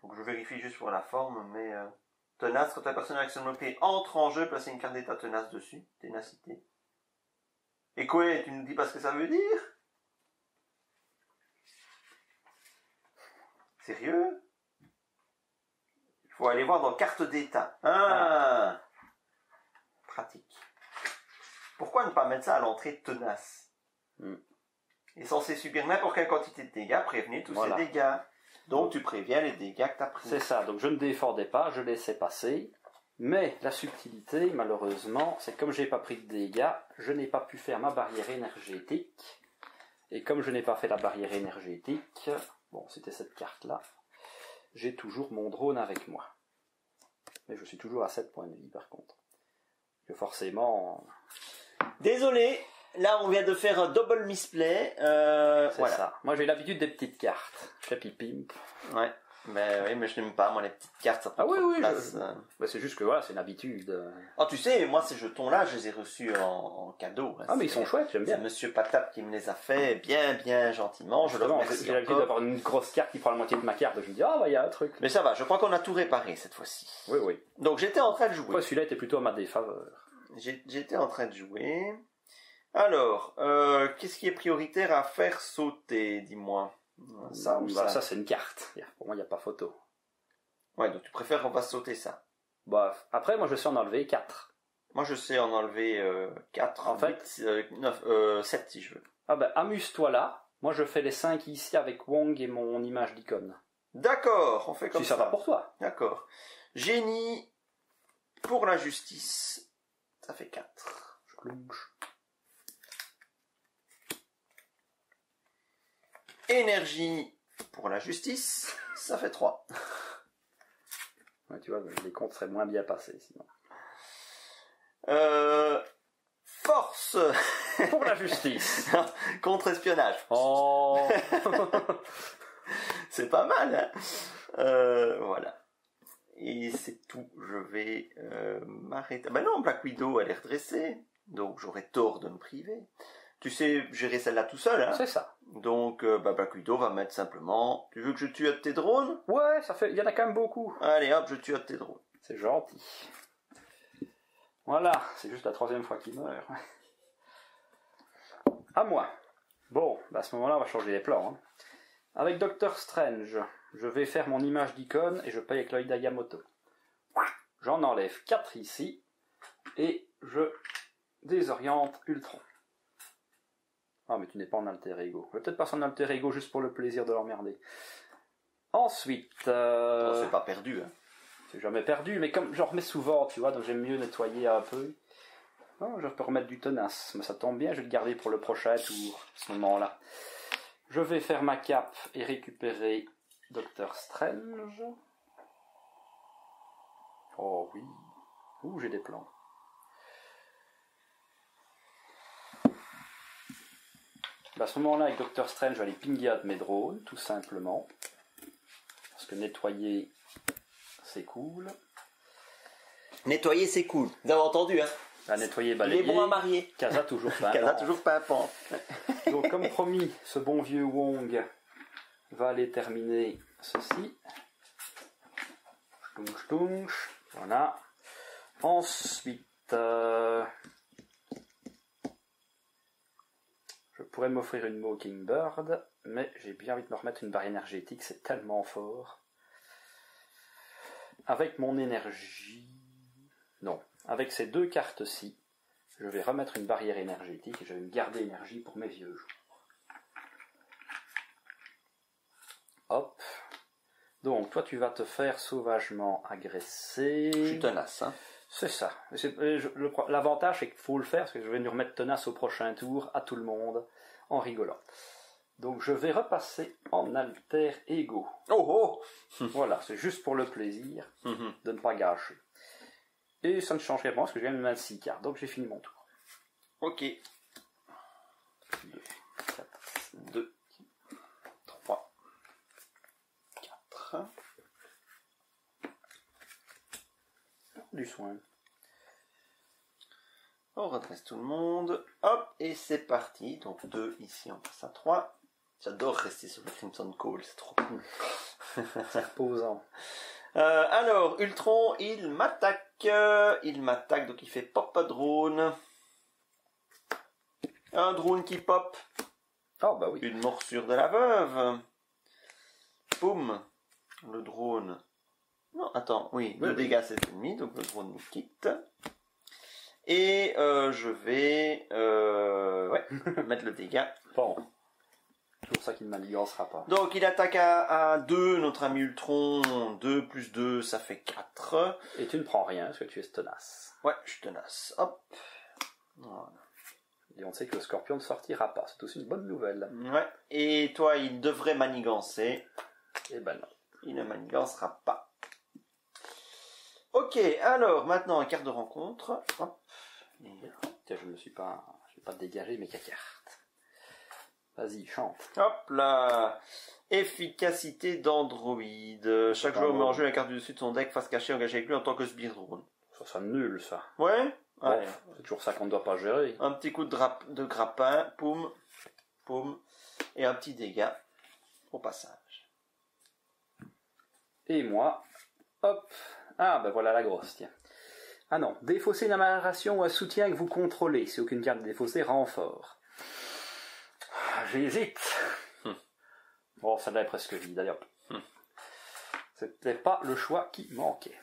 Donc je vérifie juste pour la forme, mais... Tenace, quand la personne avec son mot-clé entre en jeu, placer une carte d'état tenace dessus. Ténacité. Et quoi, tu nous dis pas ce que ça veut dire? Sérieux? Il faut aller voir dans carte d'état. Pratique. Pourquoi ne pas mettre ça à l'entrée tenace? Est censé subir n'importe quelle quantité de dégâts, prévenez tous ces dégâts. Donc tu préviens les dégâts que tu as pris. C'est ça, donc je ne défendais pas, je laissais passer. Mais la subtilité, malheureusement, c'est que comme je n'ai pas pris de dégâts, je n'ai pas pu faire ma barrière énergétique. Et comme je n'ai pas fait la barrière énergétique, bon, c'était cette carte-là, j'ai toujours mon drone avec moi. Mais je suis toujours à 7 points de vie, par contre. Que forcément... Désolé, là on vient de faire un double misplay. C'est voilà. ça. Moi j'ai l'habitude des petites cartes. Flappy Pimp. Ouais. Mais oui, mais je n'aime pas, moi, les petites cartes, ça prend Ah oui, trop de oui. place. Bah, c'est juste que voilà, c'est une habitude. Oh, tu sais, moi, ces jetons-là, je les ai reçus en cadeau. Ah, mais ils sont chouettes, j'aime bien. C'est Monsieur Patate qui me les a fait bien gentiment. Je le remercie J'ai l'habitude encore. d'avoir une grosse carte qui prend la moitié de ma carte. Donc je me dis, ah, bah, il y a un truc. Mais ça va, je crois qu'on a tout réparé cette fois-ci. Oui, oui. Donc, j'étais en train de jouer. Après, celui-là était plutôt à ma défaveur. J'étais en train de jouer. Alors, qu'est-ce qui est prioritaire à faire sauter, dis-moi? Ça ou ça? Ça, c'est une carte. Pour moi, il n'y a pas photo. Ouais, donc tu préfères qu'on va sauter ça. Bah, après, moi, je sais en enlever 4. Moi, je sais en enlever 4. En fait, 7 si je veux. Ah ben, amuse-toi là. Moi, je fais les 5 ici avec Wong et mon image d'icône. D'accord, on fait comme Si ça. ça va pour toi. D'accord. Génie pour la justice. Ça fait 4. Je clouche. Énergie pour la justice. Ça fait 3. Ouais, tu vois, les comptes seraient moins bien passés sinon. Force Pour la justice. contre-espionnage. Oh. C'est pas mal, hein. Voilà. Et c'est tout. Je vais m'arrêter. Ben non, Black Widow, elle est redressée. Donc j'aurais tort de me priver. Tu sais gérer celle-là tout seul, hein. C'est ça. Donc Black Widow va mettre simplement... Tu veux que je tue un de tes drones? Ouais, ça fait. Il y en a quand même beaucoup. Allez hop, je tue un de tes drones. C'est gentil. Voilà, c'est juste la 3e fois qu'il meurt. À moi. Bon, bah à ce moment-là, on va changer les plans. Hein. Avec Doctor Strange, je vais faire mon image d'icône et je paye avec l'œil d'Agamotto. J'en enlève 4 ici et je désoriente Ultron. Ah, mais tu n'es pas en alter ego. Je vais peut-être passer en alter ego juste pour le plaisir de l'emmerder. Ensuite... C'est pas perdu, hein. C'est jamais perdu, mais comme j'en remets souvent, tu vois, donc j'aime mieux nettoyer un peu. Oh, je peux remettre du tenace, mais ça tombe bien, je vais le garder pour le prochain tour, à ce moment-là. Je vais faire ma cape et récupérer Doctor Strange. Oh oui. Ouh, j'ai des plans. Bah, à ce moment-là, avec Doctor Strange, je vais aller pinguer un de mes drones, tout simplement. Parce que nettoyer... c'est cool. Nettoyer, c'est cool. Vous avez entendu, hein. À nettoyer, Il balayer. est bon à marier. Casa toujours pas. Casa toujours pimpant. Donc comme promis, ce bon vieux Wong va aller terminer ceci. Stunch. Voilà. Ensuite, je pourrais m'offrir une Mockingbird, mais j'ai bien envie de me remettre une barre énergétique, c'est tellement fort. Avec mon énergie... Non, avec ces 2 cartes-ci, je vais remettre une barrière énergétique et je vais me garder énergie pour mes vieux jours. Hop. Donc, toi, tu vas te faire sauvagement agresser. Je suis tenace, hein. C'est ça. L'avantage, c'est qu'il faut le faire, parce que je vais nous remettre tenace au prochain tour, à tout le monde, en rigolant. Donc, je vais repasser en alter ego. Oh oh. Voilà, c'est juste pour le plaisir de ne pas gâcher. Et ça ne changerait pas parce que je viens de mettre 6 cartes, donc j'ai fini mon tour. Ok. 2, 3, 4. Du soin. On redresse tout le monde. Hop, et c'est parti. Donc 2 ici, on passe à 3. J'adore rester sur le Crimson Call, c'est trop cool. C'est reposant. Alors, Ultron, il m'attaque. Donc il fait pop un drone. Un drone qui pop. Oh bah oui. Une morsure de la veuve. Boum. Le drone. Non, attends, oui, le dégât c'est ennemi, donc le drone nous quitte. Et je vais mettre le dégât. Bon. toujours ça qui ne manigancera pas. Donc il attaque à 2, notre ami Ultron. 2 plus 2, ça fait 4. Et tu ne prends rien, parce que tu es tenace. Ouais, je suis tenace. Hop. Voilà. Et on sait que le scorpion ne sortira pas, c'est aussi une bonne nouvelle. Ouais. Et toi, il devrait manigancer. Eh ben non. Il ne manigancera pas. Ok, alors maintenant, carte de rencontre. Hop. Tiens, je n'ai pas dégagé mes cartes. Vas-y, chante. Hop là. Efficacité d'Android. Chaque joueur met en jeu la carte du dessus de son deck face cachée engagée avec lui en tant que sbire drone. Ça sera nul, ça. Ouais. Allez. C'est toujours ça qu'on ne doit pas gérer. Un petit coup de grappin. Poum. Poum. Et un petit dégât au passage. Et moi, hop. Ah, ben voilà la grosse, tiens. Ah non, défausser une amélioration ou un soutien que vous contrôlez. Si aucune carte défaussée, renfort. J'hésite. Bon, celle-là est presque vide, d'ailleurs. C'était pas le choix qui manquait.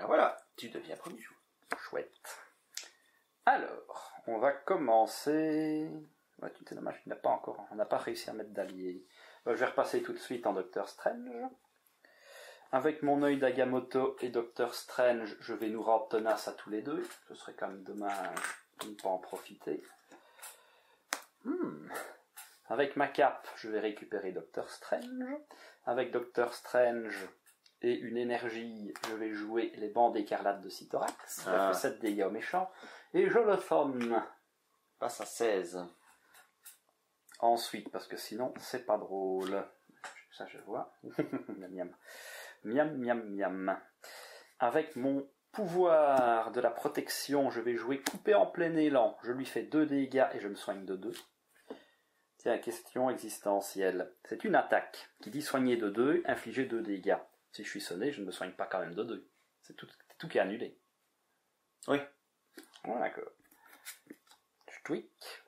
Voilà. Tu deviens premier joueur. Chouette. Alors, on va commencer... Ouais, c'est dommage, on n'a pas réussi à mettre d'alliés. Je vais repasser tout de suite en Docteur Strange. Avec mon œil d'Agamotto et Docteur Strange, je vais nous rendre tenaces à tous les deux. Ce serait quand même dommage de ne pas en profiter. Avec ma cape, je vais récupérer Docteur Strange. Avec Docteur Strange et une énergie, je vais jouer les bandes écarlates de Cythorax. Ça fait 7 dégâts aux méchants. Et je le somme. Passe à 16. Ensuite, parce que sinon, c'est pas drôle. Ça, je vois. Miam, miam. Miam, miam, miam. Avec mon pouvoir de la protection, je vais jouer couper en plein élan. Je lui fais 2 dégâts et je me soigne de 2. Tiens, question existentielle. C'est une attaque qui dit soigner de 2, infliger 2 dégâts. Si je suis sonné, je ne me soigne pas quand même de 2. C'est tout qui est annulé. Oui. Bon, d'accord. Je tweak.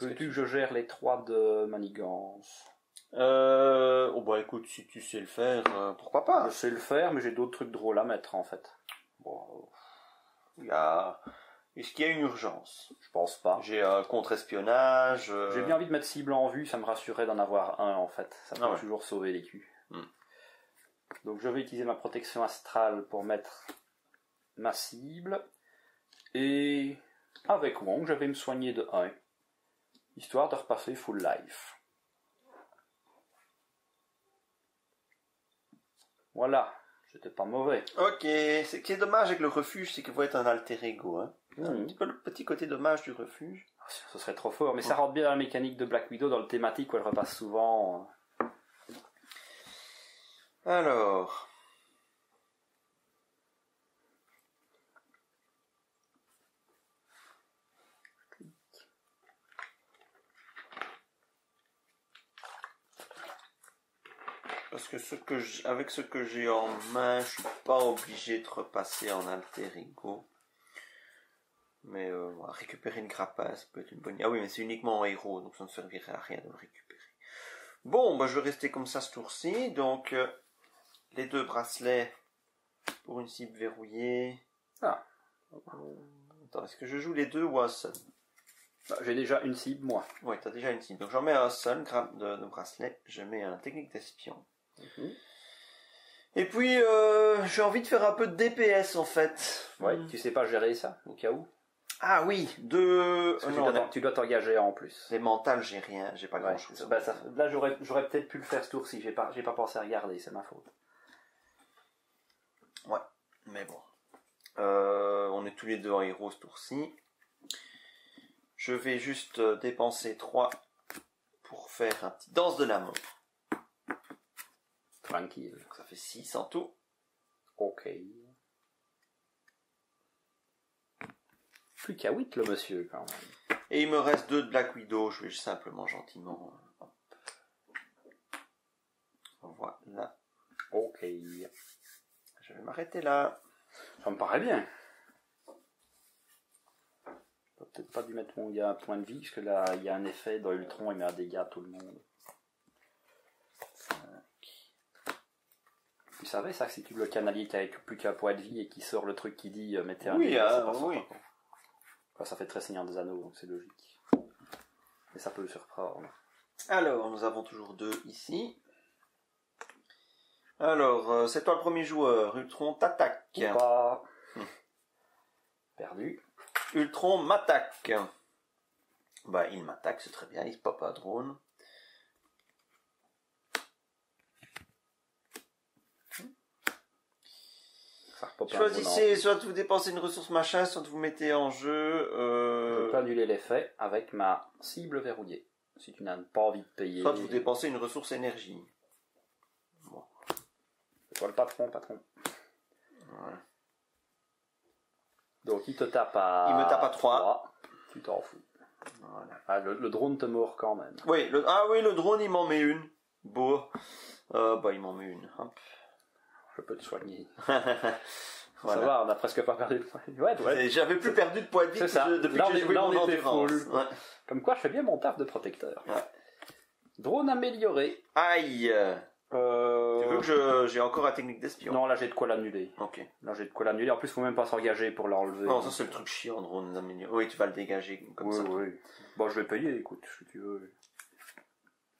Veux-tu que je gère les 3 de manigance? Oh bah écoute, si tu sais le faire, pourquoi pas? Je sais le faire, mais j'ai d'autres trucs drôles à mettre en fait. Bon, Est-ce qu'il y a une urgence? je pense pas. J'ai un contre-espionnage. J'ai bien envie de mettre cible en vue, ça me rassurerait d'en avoir un en fait. Ça peut ouais. toujours sauver les culs. Donc je vais utiliser ma protection astrale pour mettre ma cible. Et avec Wong, je vais me soigner de 1. Histoire de repasser full life. Voilà, c'était pas mauvais. Ok, ce qui est dommage avec le refuge, c'est qu'il faut être un alter ego. Hein. Un petit peu le petit côté dommage du refuge. Ce serait trop fort, mais ça rentre bien dans la mécanique de Black Widow, dans le thématique où elle repasse souvent. Alors... Parce que avec ce que j'ai en main, je suis pas obligé de repasser en alter ego. Mais récupérer une grappin, ça peut être une bonne idée. Ah oui, mais c'est uniquement en héros, donc ça ne servirait à rien de le récupérer. Bon, bah je vais rester comme ça ce tour-ci. Donc, les 2 bracelets pour une cible verrouillée. Ah. Attends, est-ce que je joue les 2 ou un seul? J'ai déjà une cible, moi. Oui, tu as déjà une cible. Donc j'en mets un seul de bracelet. Je mets un technique d'espion. Et puis, j'ai envie de faire un peu de DPS en fait. Ouais, tu sais pas gérer ça, au cas où? Ah oui, tu dois t'engager en plus. Les mentales, j'ai rien, j'ai pas grand chose. Là, j'aurais peut-être pu le faire ce tour-ci, j'ai pas pensé à regarder, c'est ma faute. Ouais, mais bon. On est tous les 2 en héros ce tour-ci. Je vais juste dépenser 3 pour faire un petit danse de la mort. Tranquille. Donc ça fait 6 en tout. Ok. Plus qu'à 8 le monsieur quand même. Et il me reste 2 de Black Widow, je vais simplement gentiment... Hop. Voilà. Ok. Je vais m'arrêter là. Ça me paraît bien. J'aurais peut-être pas dû mettre mon gars à point de vie, parce que là, il y a un effet dans Ultron, il met un dégât à tout le monde. 5. Tu savais ça, que si tu bloques un allié qui a plus qu'un point de vie et qui sort le truc qui dit mettez un Oui, dégât, c'est pas oui. ça, ça fait très Seigneur des Anneaux, donc c'est logique. Et ça peut le surprendre. Alors, nous avons toujours 2 ici. Alors, c'est toi le premier joueur. Ultron t'attaque. Pas. Perdu. Ultron m'attaque. Bah, il m'attaque, c'est très bien. Il pop un drone. Choisissez, soit vous dépensez une ressource machin, soit vous mettez en jeu... Je peux annuler l'effet avec ma cible verrouillée. Si tu n'as pas envie de payer... Soit vous dépensez une ressource énergie. Bon. C'est toi le patron. Voilà. Donc il te tape à... Il me tape à 3. Tu t'en fous. Voilà. Ah, le drone te mord quand même. Oui, le drone il m'en met une. Beau. Il m'en met une. Hop. Je peux te soigner. Voilà. Ça va, on a presque pas perdu de points de vie. Ouais. J'avais plus perdu de points de vie depuis que j'ai joué mon endurance. Ouais. Comme quoi, je fais bien mon taf de protecteur. Ouais. Drone amélioré. Aïe. Tu veux que j'ai encore la technique d'espion? Non, là j'ai de quoi l'annuler. Ok. Là j'ai de quoi l'annuler. En plus, faut même pas s'engager pour l'enlever. Non, ça c'est le truc chiant, drone amélioré. Oui, tu vas le dégager comme ça. Oui. Bon, je vais payer, écoute, si tu veux.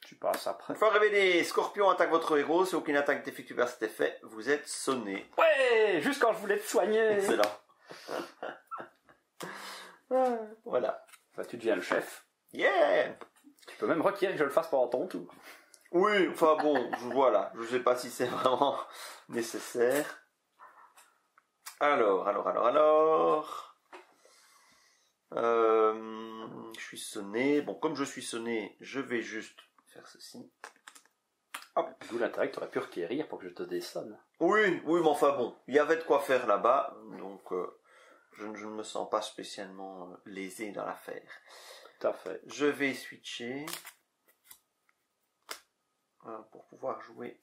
Tu passes après. Une fois révélé, Scorpion attaque votre héros. Si aucune attaque d'effectue vers cet effet, vous êtes sonné. Ouais, juste quand je voulais te soigner. Excellent. Voilà. Bah, tu deviens le chef. Yeah. Tu peux même requérir que je le fasse pendant ton tour. Oui, enfin bon, voilà. Je sais pas si c'est vraiment nécessaire. Alors. Je suis sonné. Bon, comme je suis sonné, je vais juste faire ceci. Hop. D'où l'intérêt que tu aurais pu requérir pour que je te dessonne. Oui, mais enfin bon, il y avait de quoi faire là-bas, donc je ne me sens pas spécialement lésé dans l'affaire. Tout à fait. Je vais switcher pour pouvoir jouer.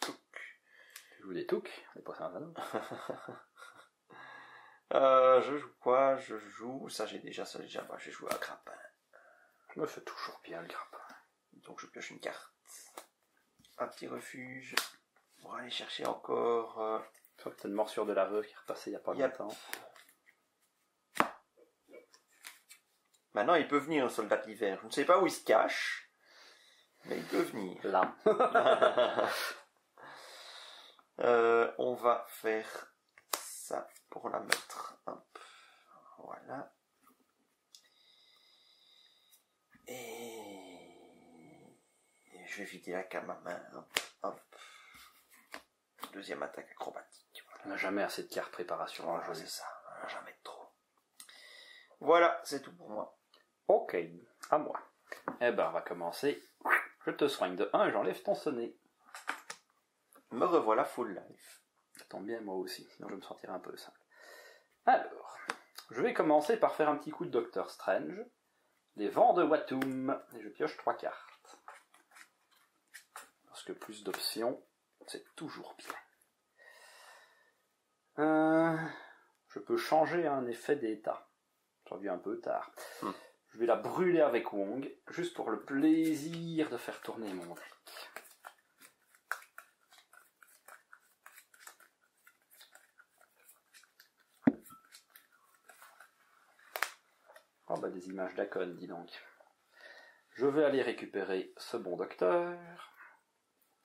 Tu joues des toucs, des poissons à anneaux. Je joue quoi? Ça j'ai déjà. Moi, j'ai joué à grappin. Moi, je fais toujours bien le grappin. Donc je pioche une carte. Un petit refuge. Pour aller chercher encore. Je crois que t'as une morsure de la veuve qui est repassée il n'y a pas longtemps. Maintenant il peut venir, un soldat de l'hiver. Je ne sais pas où il se cache. Mais il peut venir. Là. On va faire ça pour la mettre. Hop. Voilà. Et je vais vider la cam à main. Hop. Deuxième attaque acrobatique. Voilà. On n'a jamais assez de cartes préparation. Voilà, c'est ça. On n'a jamais trop. Voilà, c'est tout pour moi. Ok, à moi. Eh ben, on va commencer. Je te soigne de 1 et j'enlève ton sonnet. Me revoilà full life. Ça tombe bien, moi aussi, sinon je me sentirais un peu simple. Alors, je vais commencer par faire un petit coup de Doctor Strange. Les vents de Watum. Et je pioche 3 cartes. Parce que plus d'options, c'est toujours bien. Je peux changer un effet d'état. J'en viens un peu tard. Je vais la brûler avec Wong, juste pour le plaisir de faire tourner mon deck. Oh bah des images d'Akon, dis donc. Je vais aller récupérer ce bon docteur.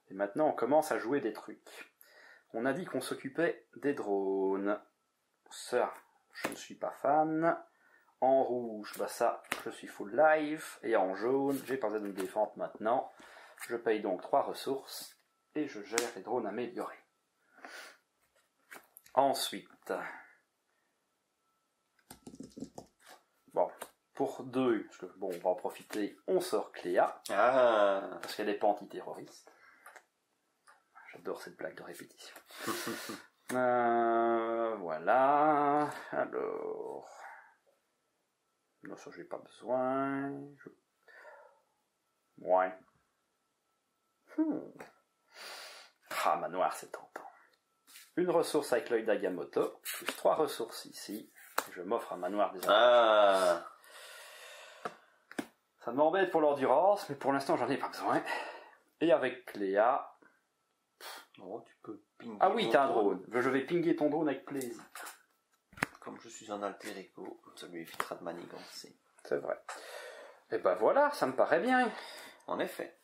Et maintenant on commence à jouer des trucs. On a dit qu'on s'occupait des drones. Ça, je ne suis pas fan. En rouge, bah ça, je suis full life. Et en jaune, j'ai pas besoin de me défendre maintenant. Je paye donc 3 ressources. Et je gère les drones améliorés. Ensuite... Bon, pour 2, parce que bon, on va en profiter, on sort Cléa. Parce qu'elle est pas anti-terroriste. J'adore cette blague de répétition. Voilà. Alors... Non, ça j'ai pas besoin. Ouais. Ah, manoir, c'est tentant. Une ressource avec l'œil d'Agamotto, plus 3 ressources ici. Je m'offre un manoir des Ah. Ça m'embête pour l'endurance, mais pour l'instant j'en ai pas besoin. Et avec Cléa... Non, tu peux pinguer. Ah oui, t'as un drone. Je vais pinguer ton drone avec plaisir. Comme je suis un alter ego, ça lui évitera de manigancer. C'est vrai. Et ben voilà, ça me paraît bien. En effet.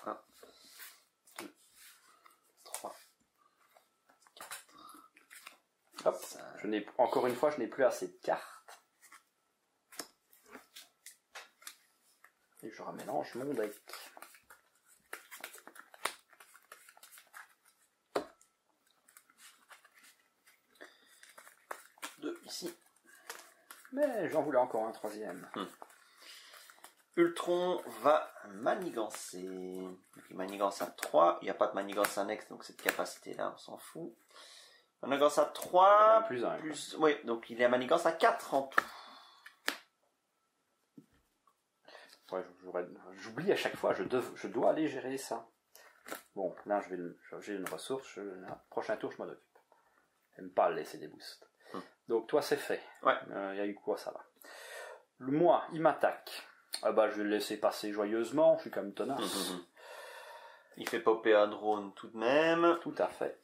1, 2, 3, 4. Hop. Encore une fois, je n'ai plus assez de cartes. Et je remélange mon deck. Ici. Mais j'en voulais encore un troisième. Ultron va manigancer. Donc, il manigance à 3. Il n'y a pas de manigance annexe, donc cette capacité-là, on s'en fout. Manigance à 3. Plus 1. Oui, donc il est à manigance à 4 en tout. Ouais, j'oublie à chaque fois, je dois aller gérer ça. Bon, là j'ai une ressource, prochain tour je m'en occupe. J'aime pas laisser des boosts. Donc toi c'est fait. Ouais. Y a eu quoi, ça va. Moi, il m'attaque. Ah bah je vais le laisser passer joyeusement, je suis quand même tenace. Il fait popper un drone tout de même. Tout à fait.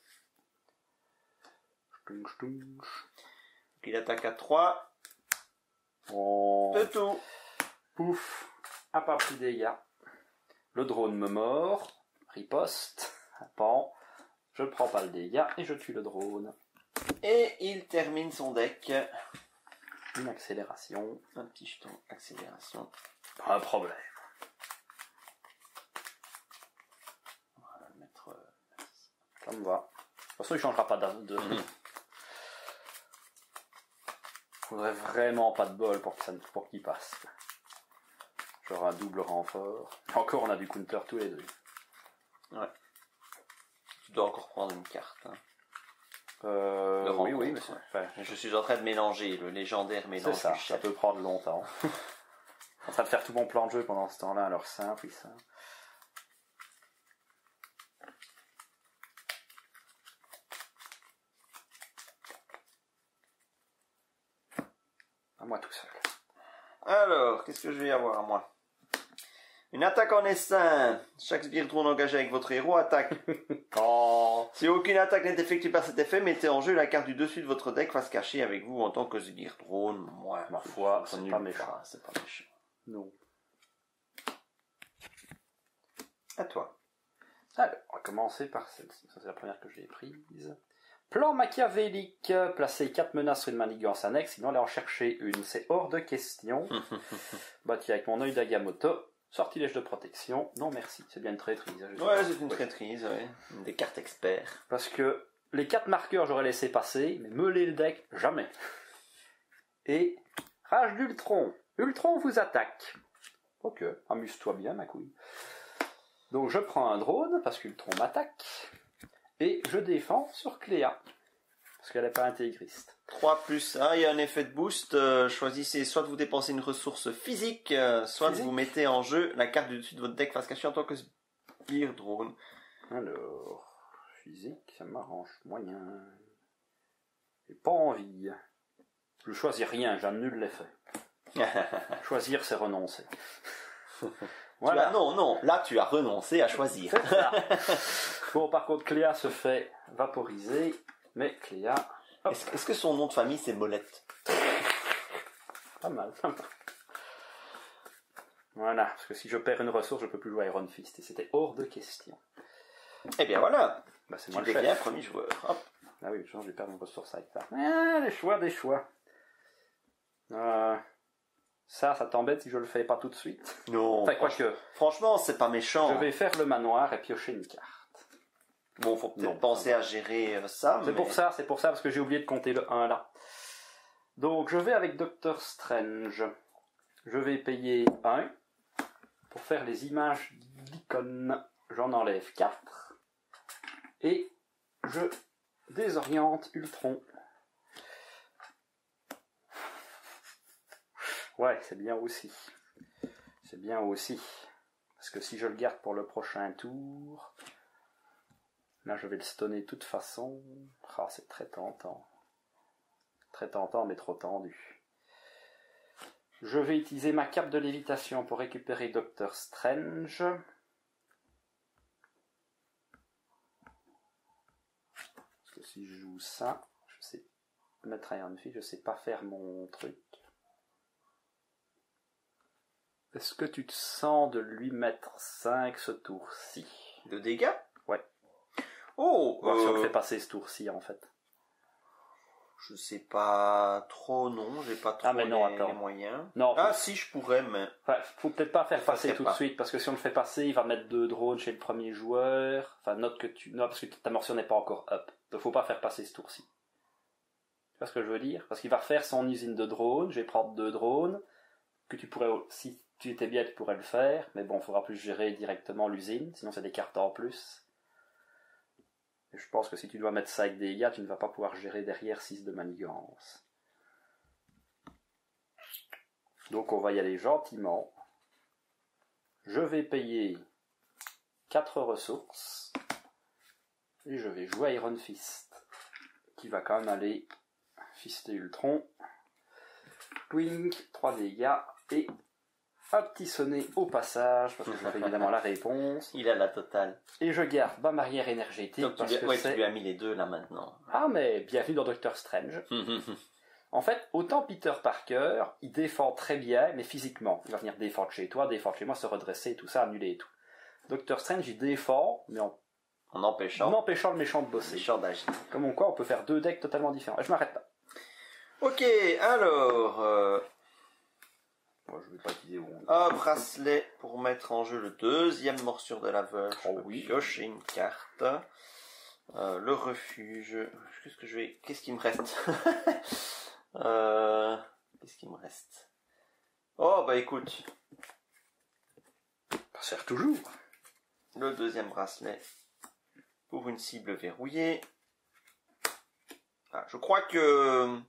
Il attaque à 3. Oh. C'est tout. Pouf. Un pas pris dégâts. Le drone me mord. Riposte. Pan. Je ne prends pas le dégât et je tue le drone. Et il termine son deck. Une accélération. Un petit jeton accélération. Pas un problème. On va le mettre. Ça me va. De toute façon, il ne changera pas de. Faudrait vraiment pas de bol pour qu'il passe. J'aurai un double renfort. Encore, on a du counter tous les deux. Ouais. Tu dois encore prendre une carte. Hein. Oui, mais je suis en train de mélanger le légendaire mélange. C'est ça, ça peut prendre longtemps. En train de faire tout mon plan de jeu pendant ce temps-là, alors simple, oui, ça. À moi tout seul. Alors, qu'est-ce que je vais avoir à moi? Une attaque en essaim. Chaque sbire drone engagé avec votre héros attaque. Si aucune attaque n'est effectuée par cet effet, mettez en jeu la carte du dessus de votre deck face cachée avec vous en tant que sbire drone. Moi, ma foi, c'est pas méchant. C'est pas méchant. Non. À toi. Alors, on va commencer par celle-ci. Ça, c'est la première que j'ai prise. Plan machiavélique. Placez 4 menaces sur une manigance annexe, sinon allez en chercher une. C'est hors de question. Bâti avec mon œil d'Agamotto. Sortilège de protection. Non, merci. C'est bien une traîtrise. Ouais, c'est une traîtrise, ouais. Des cartes experts. Parce que les 4 marqueurs, j'aurais laissé passer, mais meuler le deck, jamais. Et rage d'Ultron. Ultron vous attaque. Ok, amuse-toi bien, ma couille. Donc je prends un drone, parce qu'Ultron m'attaque. Et je défends sur Cléa. Parce qu'elle n'est pas intégriste. 3 plus 1, il y a un effet de boost. Choisissez soit de vous dépenser une ressource physique, soit de vous mettez en jeu la carte du dessus de votre deck face cachée en tant que sbire drone. Alors, physique, ça m'arrange moyen. J'ai pas envie. Je choisis rien, j'annule l'effet. Choisir, c'est renoncer. Voilà. Non, là tu as renoncé à choisir. C'est ça. Bon, par contre, Cléa se fait vaporiser, mais Cléa... Est-ce que son nom de famille c'est Molette? Pas mal. Voilà, parce que si je perds une ressource, je peux plus jouer à Iron Fist, et c'était hors de question. Eh bien voilà, bah, c'est tu moi le deviens chef. premier joueur. Hop. Ah oui, je vais perdre une ressource avec ça. Ah, des choix. Ça t'embête si je le fais pas tout de suite? Non. Enfin, quoique. Franchement, c'est pas méchant. Je vais faire le manoir et piocher une carte. Bon, faut peut-être penser à gérer ça. C'est pour ça, parce que j'ai oublié de compter le 1 là. Donc, je vais avec Doctor Strange. Je vais payer 1 pour faire les images d'icônes. J'en enlève 4. Et je désoriente Ultron. Ouais, c'est bien aussi. C'est bien aussi. Parce que si je le garde pour le prochain tour... Là, je vais le stunner de toute façon. Ah, c'est très tentant. Très tentant, mais trop tendu. Je vais utiliser ma cape de lévitation pour récupérer Doctor Strange. Parce que si je joue ça, je sais mettre Iron Fist, je sais pas faire mon truc. Est-ce que tu te sens de lui mettre 5 ce tour-ci? De dégâts? Ouais. Oh, Voir si on le fait passer ce tour-ci, en fait. je sais pas trop, non, j'ai pas trop Ah, mais non, les attends. moyens. Non, Ah, si, je pourrais, mais... enfin, faut peut-être pas faire Je passer ferai tout pas. de suite, parce que si on le fait passer, il va mettre 2 drones chez le premier joueur. Enfin, note que tu... Non, parce que ta morsure n'est pas encore up. Donc faut pas faire passer ce tour-ci. Tu vois ce que je veux dire? Parce qu'il va refaire son usine de drones, je vais prendre 2 drones, que tu pourrais... Si tu étais bien, tu pourrais le faire, mais bon, il faudra plus gérer directement l'usine, sinon c'est des cartes en plus. Et je pense que si tu dois mettre ça avec des dégâts, tu ne vas pas pouvoir gérer derrière 6 de manigance. Donc on va y aller gentiment. Je vais payer 4 ressources. Et je vais jouer Iron Fist. Qui va quand même aller fister Ultron. Twink, 3 dégâts. Et un petit sonnet au passage, parce que je veux évidemment la réponse. Il a la totale. Et je garde ma barrière énergétique. Donc, parce que tu c'est... lui as mis les deux, là, maintenant. Ah, mais bienvenue dans Doctor Strange. En fait, autant Peter Parker, il défend très bien, mais physiquement. Il va venir défendre chez toi, défendre chez moi, se redresser, tout ça, annuler et tout. Doctor Strange, il défend, mais en empêchant le méchant de bosser. Méchant d'agir. Comme quoi, on peut faire 2 decks totalement différents. Et je m'arrête là. Ok, alors... Moi, je vais pas utiliser Wong. Un bracelet pour mettre en jeu le deuxième morsure de la veuve. Oh Je peux oui. piocher une carte. Le refuge. Qu'est-ce qui me reste? Qu'est-ce qui me reste? Oh, bah écoute. Ça sert toujours. Le deuxième bracelet pour une cible verrouillée. Ah, je crois que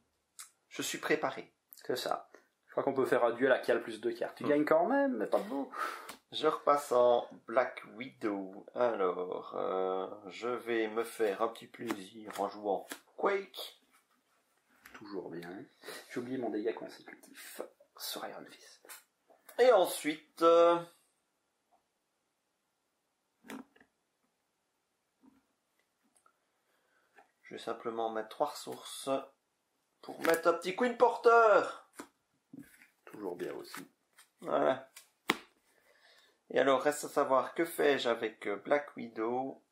je suis préparé. C'est ça. Je crois qu'on peut faire un duel à qui a le plus de cartes. Tu gagnes quand même, mais pas de beau. Je repasse en Black Widow. Alors, je vais me faire un petit plaisir en jouant Quake. Toujours bien. J'ai oublié mon dégât consécutif sur Iron Fist. Et ensuite... je vais simplement mettre 3 ressources pour mettre un petit Queen Porter. Toujours bien aussi. Voilà. Et alors, reste à savoir que fais-je avec Black Widow.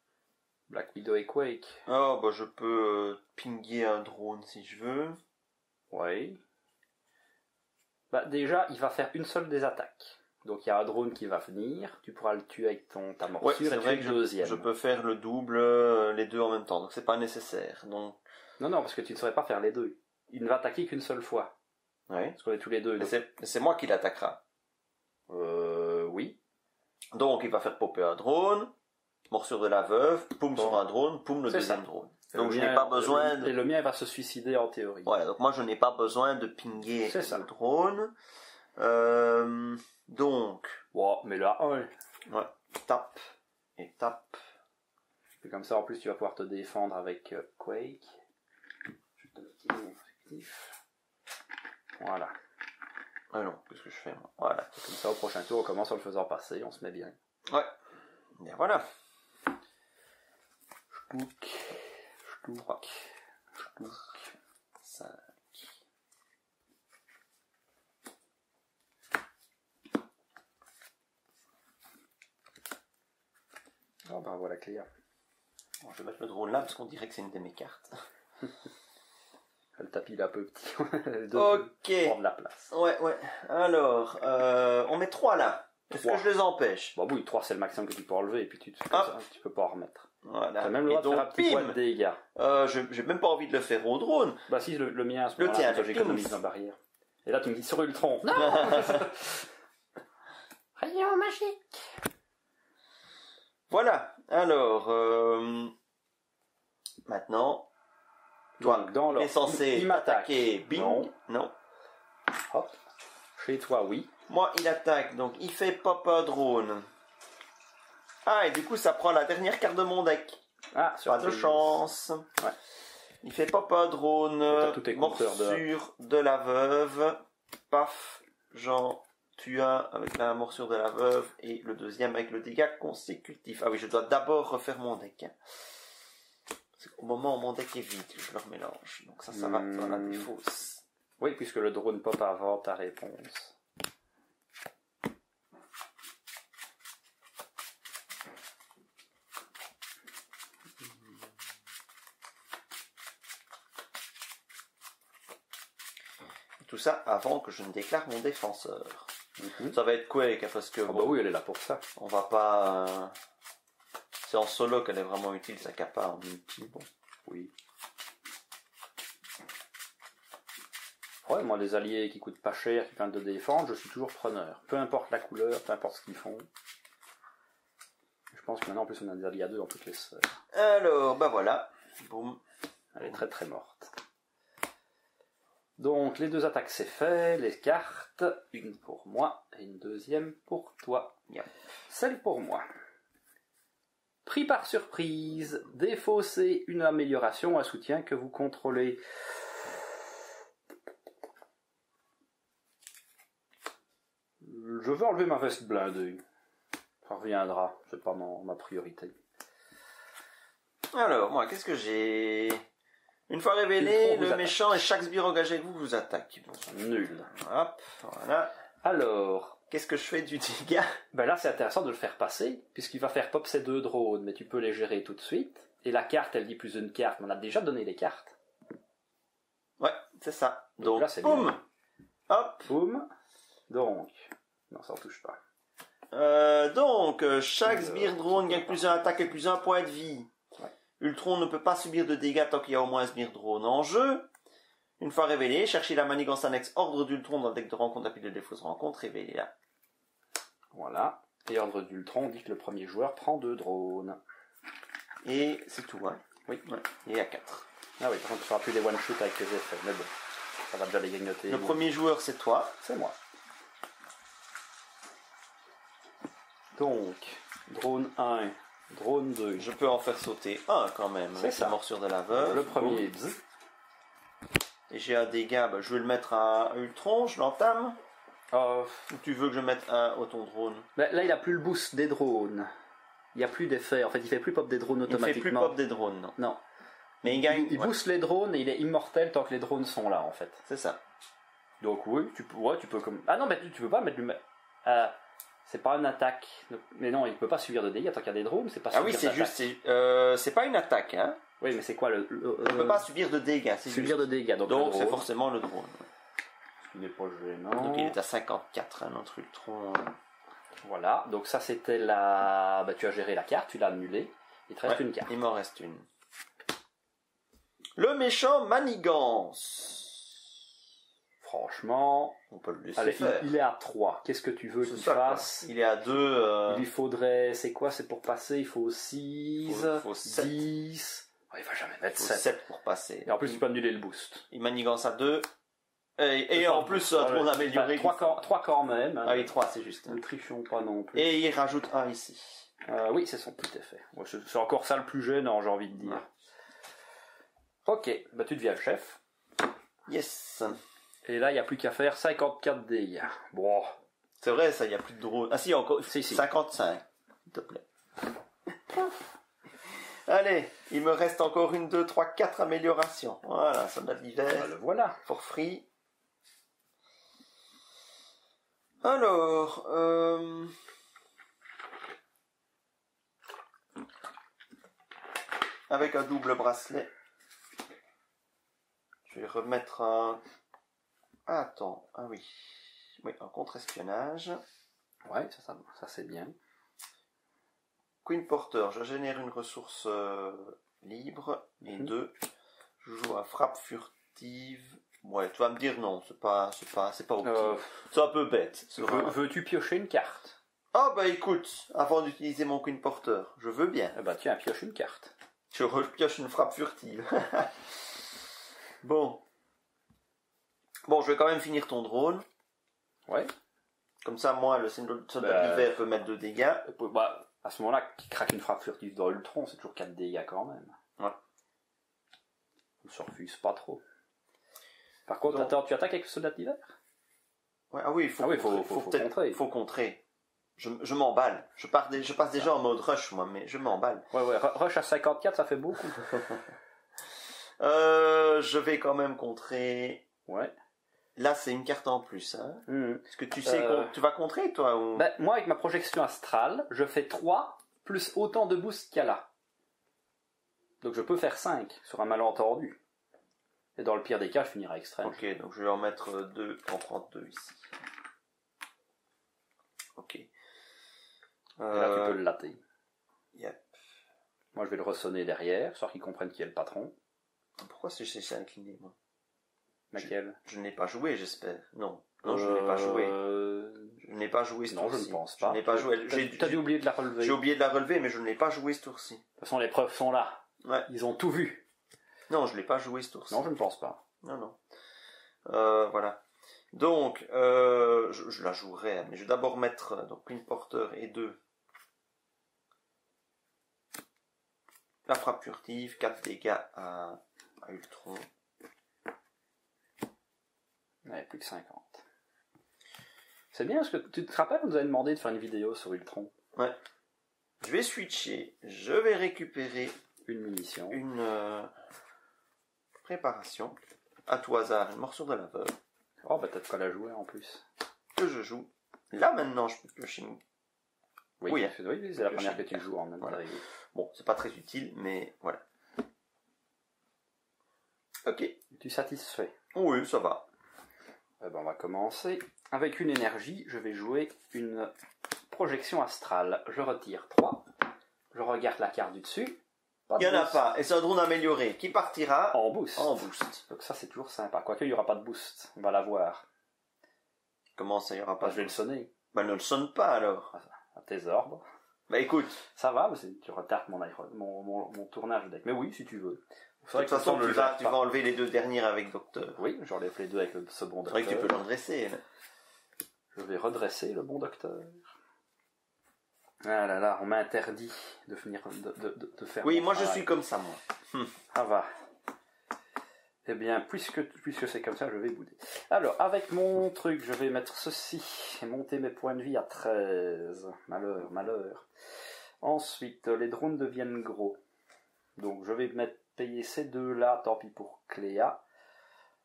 Black Widow et Quake. Oh, bah je peux pinguer un drone si je veux. Oui. Bah déjà, il va faire une seule des attaques. Donc il y a un drone qui va venir, tu pourras le tuer avec ta morsure et tuer le deuxième. Je peux faire le double, les deux en même temps, donc c'est pas nécessaire. Donc... Non, parce que tu ne saurais pas faire les deux. Il ne va attaquer qu'une seule fois. Oui. Parce qu'on est tous les deux. Mais c'est moi qui l'attaquera. Oui. Donc il va faire popper un drone, morsure de la veuve, poum sur un drone, poum le deuxième ça. drone. Donc je n'ai pas besoin de... Et le mien va se suicider en théorie. Voilà, donc moi je n'ai pas besoin de pinguer le drone. Donc... Wow, mais là, ouais. Ouais, tape et tape. Et comme ça, en plus, tu vas pouvoir te défendre avec Quake. Je te mets mon effectif. Voilà. Ah non, qu'est-ce que je fais moi? Voilà. Et comme ça, au prochain tour, on commence en le faisant passer, on se met bien. Ouais. Bien voilà. Ch'touk. 5. Ah ben voilà Cléa. Bon, je vais mettre le drone là parce qu'on dirait que c'est une de mes cartes. Le tapis il est un peu petit. Ok. Prendre la place. Ouais. Alors, on met 3 là. Est-ce que je les empêche? Bon oui, 3 c'est le maximum que tu peux enlever et puis tu peux pas en remettre. Voilà. T'as même le droit de faire un petit point de dégâts. J'ai même pas envie de le faire au drone. Bah si, le mien à ce moment-là, moment-là, j'économise ma barrière. Et là tu me dis sur Ultron. Non. Rayon magique. Voilà. Alors, maintenant, toi, il est censé attaquer. Bing. Non. Hop. Chez toi, oui. Moi, il attaque, donc il fait pop un drone. Ah, et du coup, ça prend la dernière carte de mon deck. Ah, pas de chance. Ouais. Il fait pop un drone, morsure de la veuve. Paf, j'en tue un avec la morsure de la veuve et le deuxième avec le dégât consécutif. Ah oui, je dois d'abord refaire mon deck. Au moment où mon deck est vide, je le remélange. Donc ça va dans la défausse. Oui, puisque le drone pop avant ta réponse. tout ça avant que je ne déclare mon défenseur. Mhm. Ça va être quick, hein, parce que Ah bah oui, elle est là pour ça. on va pas... C'est en solo qu'elle est vraiment utile, sa capa en multi. Bon. Oui. Ouais, moi, les alliés qui coûtent pas cher, qui permettent de défendre, je suis toujours preneur. Peu importe la couleur, peu importe ce qu'ils font. Je pense que maintenant, en plus, on a des alliés à 2 dans toutes les sphères. Alors, bah voilà. Boum. Elle est très très morte. Donc, les 2 attaques, c'est fait. Les cartes, une pour moi et une deuxième pour toi. Yep. Celle pour moi. Pris par surprise, défausser une amélioration, un soutien que vous contrôlez. Je vais enlever ma veste blindée. Ça reviendra, c'est pas ma priorité. Alors, moi, qu'est-ce que j'ai? Une fois Une révélé, fois, vous le attaque. méchant et chaque sbire engagé avec vous vous attaque. Bon, Nul. hop, voilà. Alors, Qu'est-ce que je fais du dégât? ben là c'est intéressant de le faire passer, puisqu'il va faire pop ces 2 drones, mais tu peux les gérer tout de suite. Et la carte, elle dit plus une carte, mais on a déjà donné les cartes. Ouais, c'est ça. Donc, là, c'est boum. bien. Hop. Boum. Donc, non, ça ne touche pas. Chaque sbire drone gagne plus un attaque et plus un point de vie. Ouais. Ultron ne peut pas subir de dégâts tant qu'il y a au moins un sbire drone en jeu. Une fois révélé, cherchez la manigance annexe ordre d'Ultron dans le deck de rencontre, appui de défausse rencontre, révélez-la. Voilà. Et ordre d'Ultron dit que le premier joueur prend 2 drones. Et c'est tout, hein. Oui. Ouais. Et à 4. Ah oui, par contre, tu feras plus des one-shoot avec les effets, mais bon, ça va déjà les grignoter. Le premier joueur, c'est toi. C'est moi. Donc, drone 1, drone 2. Je peux en faire sauter un quand même, C'est avec ça. la morsure de la veuve. Le premier, Boum. bzz. Et j'ai un dégât, bah, je vais le mettre à Ultron, je l'entame. Ou tu veux que je mette un au ton drone? Ben, là, il a plus le boost des drones. Il n'y a plus d'effet. En fait, il fait plus pop des drones Il ne fait automatiquement. plus pop des drones, non. Non. Mais il gagne. Il ouais, booste les drones et il est immortel tant que les drones sont là, en fait. c'est ça. Donc oui, tu peux comme... Ah non, mais tu peux pas mettre lui. C'est pas une attaque. Mais non, il peut pas subir de dégâts tant qu'il y a des drones, c'est pas Ah oui, subir c'est d'attaque. juste. C'est pas une attaque, hein. Oui, mais c'est quoi le... Il ne peut pas subir de dégâts, c'est subir juste. de dégâts. Donc, Donc le c'est drone, forcément le drone. ce qui n'est pas gênant. Donc il est à 54, hein, notre Ultron. Voilà, donc ça c'était la... Bah, tu as géré la carte, tu l'as annulée. Il te reste Ouais, une carte. il m'en reste une. Le méchant Manigance. Franchement... On peut le laisser Allez, faire. il est à 3. Qu'est-ce que tu veux C'est qu'il ça, quoi. fasse? Il est à 2. Il lui faudrait... C'est quoi? C'est pour passer, il faut 6, Faut 7. 10... Oh, il va jamais mettre Faut 7. 7 pour passer. Et en plus, tu peux annuler le boost. Il manigance à 2. Et en plus, on a amélioré. 3 corps même. Hein. Ah oui, 3, c'est juste. Ne trichons pas non plus. Et il rajoute 1 ici. Oui, c'est son petit effet. Ouais, c'est encore ça le plus gênant, j'ai envie de dire. Ouais. Ok, bah tu deviens le chef. Yes. Et là, il n'y a plus qu'à faire 54 dégâts. Bon. C'est vrai, ça, il n'y a plus de drone. Ah si, encore. Si, si. 55. S'il te plaît. Allez, il me reste encore 1, 2, 3, 4 améliorations. Voilà, soldat d'hiver. Le voilà. For free. Alors, avec un double bracelet, je vais remettre un... Ah, attends, ah oui. Oui, un contre-espionnage. Ouais, ça c'est bien. Queen Porter, je génère une ressource libre. Et 2, je joue à frappe furtive. Ouais, tu vas me dire non, c'est pas optimal. C'est un peu bête. Veux-tu piocher une carte? Ah bah écoute, avant d'utiliser mon Queen Porter, je veux bien. Eh bah tiens, pioche une carte. Je repioche une frappe furtive. Bon, je vais quand même finir ton drone. Ouais. Comme ça, moi, le soldat d'hiver peut mettre 2 dégâts. Bah, à ce moment-là, qui craque une frappe furtive dans Ultron, c'est toujours 4 dégâts quand même. Ouais. On se refuse pas trop. Par contre, Donc, attends, tu attaques avec le soldat d'hiver? Ouais, ah oui, il faut peut-être contrer. faut contrer. Je m'emballe. Je passe déjà en mode rush, moi, mais je m'emballe. Ouais, rush à 54, ça fait beaucoup. Je vais quand même contrer. Ouais. Là, c'est une carte en plus. Hein. Est-ce que tu sais tu vas contrer, toi ou... Ben, moi, avec ma projection astrale, je fais 3 plus autant de boost qu'il y a là. Donc je peux faire 5 sur un malentendu. Et dans le pire des cas, je finirai extrême. Ok, donc je vais en mettre 2, en prendre 2 ici. Ok. Et là, tu peux le latter. Yep. Moi, je vais le ressonner derrière, histoire qu'ils comprennent qui est le patron. Pourquoi c'est incliné, moi? Laquelle? Je n'ai pas joué, j'espère. Non, je n'ai pas joué. Je n'ai pas joué ce Non, tour-ci. je ne pense pas. Je n'ai pas joué. T'as dû oublier de la relever. J'ai oublié de la relever, mais je ne l'ai pas joué ce tour-ci. De toute façon, les preuves sont là. Ouais. Ils ont tout vu. Non, je ne l'ai pas joué ce tour-ci. Non, je ne pense pas. Non. Voilà. Donc, je la jouerai, mais je vais d'abord mettre donc une porteur et 2. La frappe furtive, 4 dégâts à Ultron. Ouais, plus que 50. C'est bien parce que tu te rappelles, on nous avait demandé de faire une vidéo sur Ultron. Ouais. Je vais switcher, je vais récupérer une munition, une préparation, à tout hasard, une morsure de laveur. Oh bah t'as de quoi la jouer en plus. Que je joue. Là maintenant je peux piocher une... Oui, c'est la première que tu joues en même temps. Voilà. Bon, c'est pas très utile, mais voilà. Ok. Tu es satisfait? Oui, ça va. Ben, on va commencer. Avec une énergie, je vais jouer une projection astrale. Je retire 3. Je regarde la carte du dessus. Il n'y en a pas. Et c'est un drone amélioré qui partira en boost. En boost. Donc ça c'est toujours sympa. Quoique il n'y aura pas de boost. On va l'avoir. Comment ça, il n'y aura pas Je vais le sonner. Ben ne le sonne pas alors. À tes ordres. Bah écoute. Ça va, tu retardes mon tournage de deck. Mais oui, si tu veux. De toute façon, tu vas enlever les 2 dernières avec Docteur. Oui, j'enlève les 2 avec ce bon Docteur. C'est vrai que tu peux l'endresser. Là. Je vais redresser le bon Docteur. Ah là là, on m'a interdit de finir de faire. Oui, moi je suis comme ça, moi. Ah va. Eh bien, puisque c'est comme ça, je vais bouder. Alors, avec mon truc, je vais mettre ceci et monter mes points de vie à 13. Malheur. Ensuite, les drones deviennent gros. Donc, je vais payer ces 2-là, tant pis pour Cléa.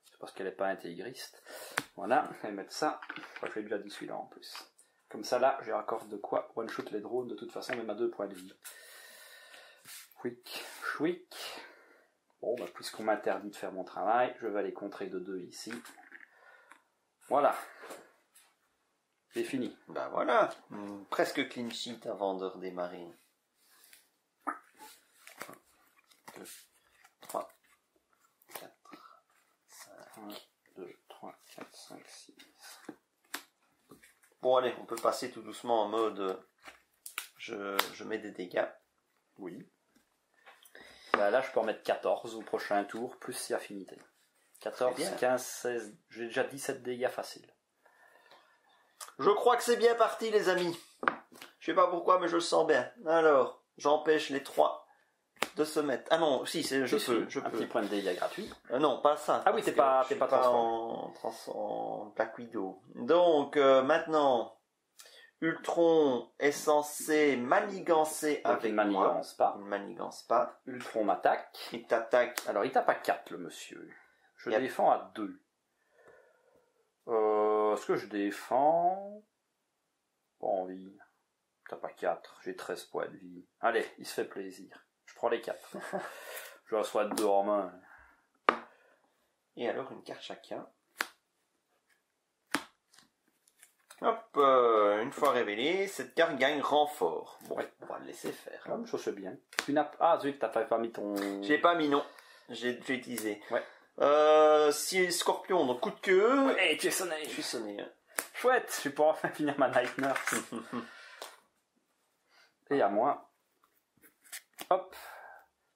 C'est parce qu'elle n'est pas intégriste. Voilà, je vais mettre ça. Je l'ai déjà dit celui-là en plus. Comme ça, là, j'ai encore de quoi one-shoot les drones, de toute façon, même à 2 points de vie. Chouic. Bon, bah, puisqu'on m'interdit de faire mon travail, je vais aller contrer de 2 ici. Voilà. C'est fini. Ben voilà. Presque clean sheet avant de redémarrer. 1, 2, 3, 4, 5. 1, 2, 3, 4, 5, 6. Bon allez, on peut passer tout doucement en mode je mets des dégâts. Oui. Là, je peux en mettre 14 au prochain tour, plus si affinité. 14, 15, 16, j'ai déjà 17 dégâts faciles. Je crois que c'est bien parti, les amis. Je sais pas pourquoi, mais je le sens bien. Alors, j'empêche les 3 de se mettre. Ah non, si, je peux. Un petit point de dégâts gratuit. Non, pas ça. Ah oui, t'es pas en Black Widow. Donc, maintenant, Ultron est censé manigancer avec moi. Il manigance pas. Ultron m'attaque. Il t'attaque. Alors, il tape à 4, le monsieur. Je défends à 2. Est-ce que je défends? Pas envie. Il tape à 4. J'ai 13 points de vie. Allez, il se fait plaisir. Je prends les 4. Je reçois 2 en main. Et alors, une carte chacun. Hop, une fois révélée, cette carte gagne renfort. Bon, on va le laisser faire. Ah, ça c'est bien. Ah, zut, t'as pas mis ton... J'ai pas mis, non. J'ai utilisé. Ouais. Si Scorpion, donc coup de queue. Ouais, tu es sonné. Je suis sonné. Hein. Chouette, je vais pouvoir enfin finir ma Night Nurse. Et à moi. Hop.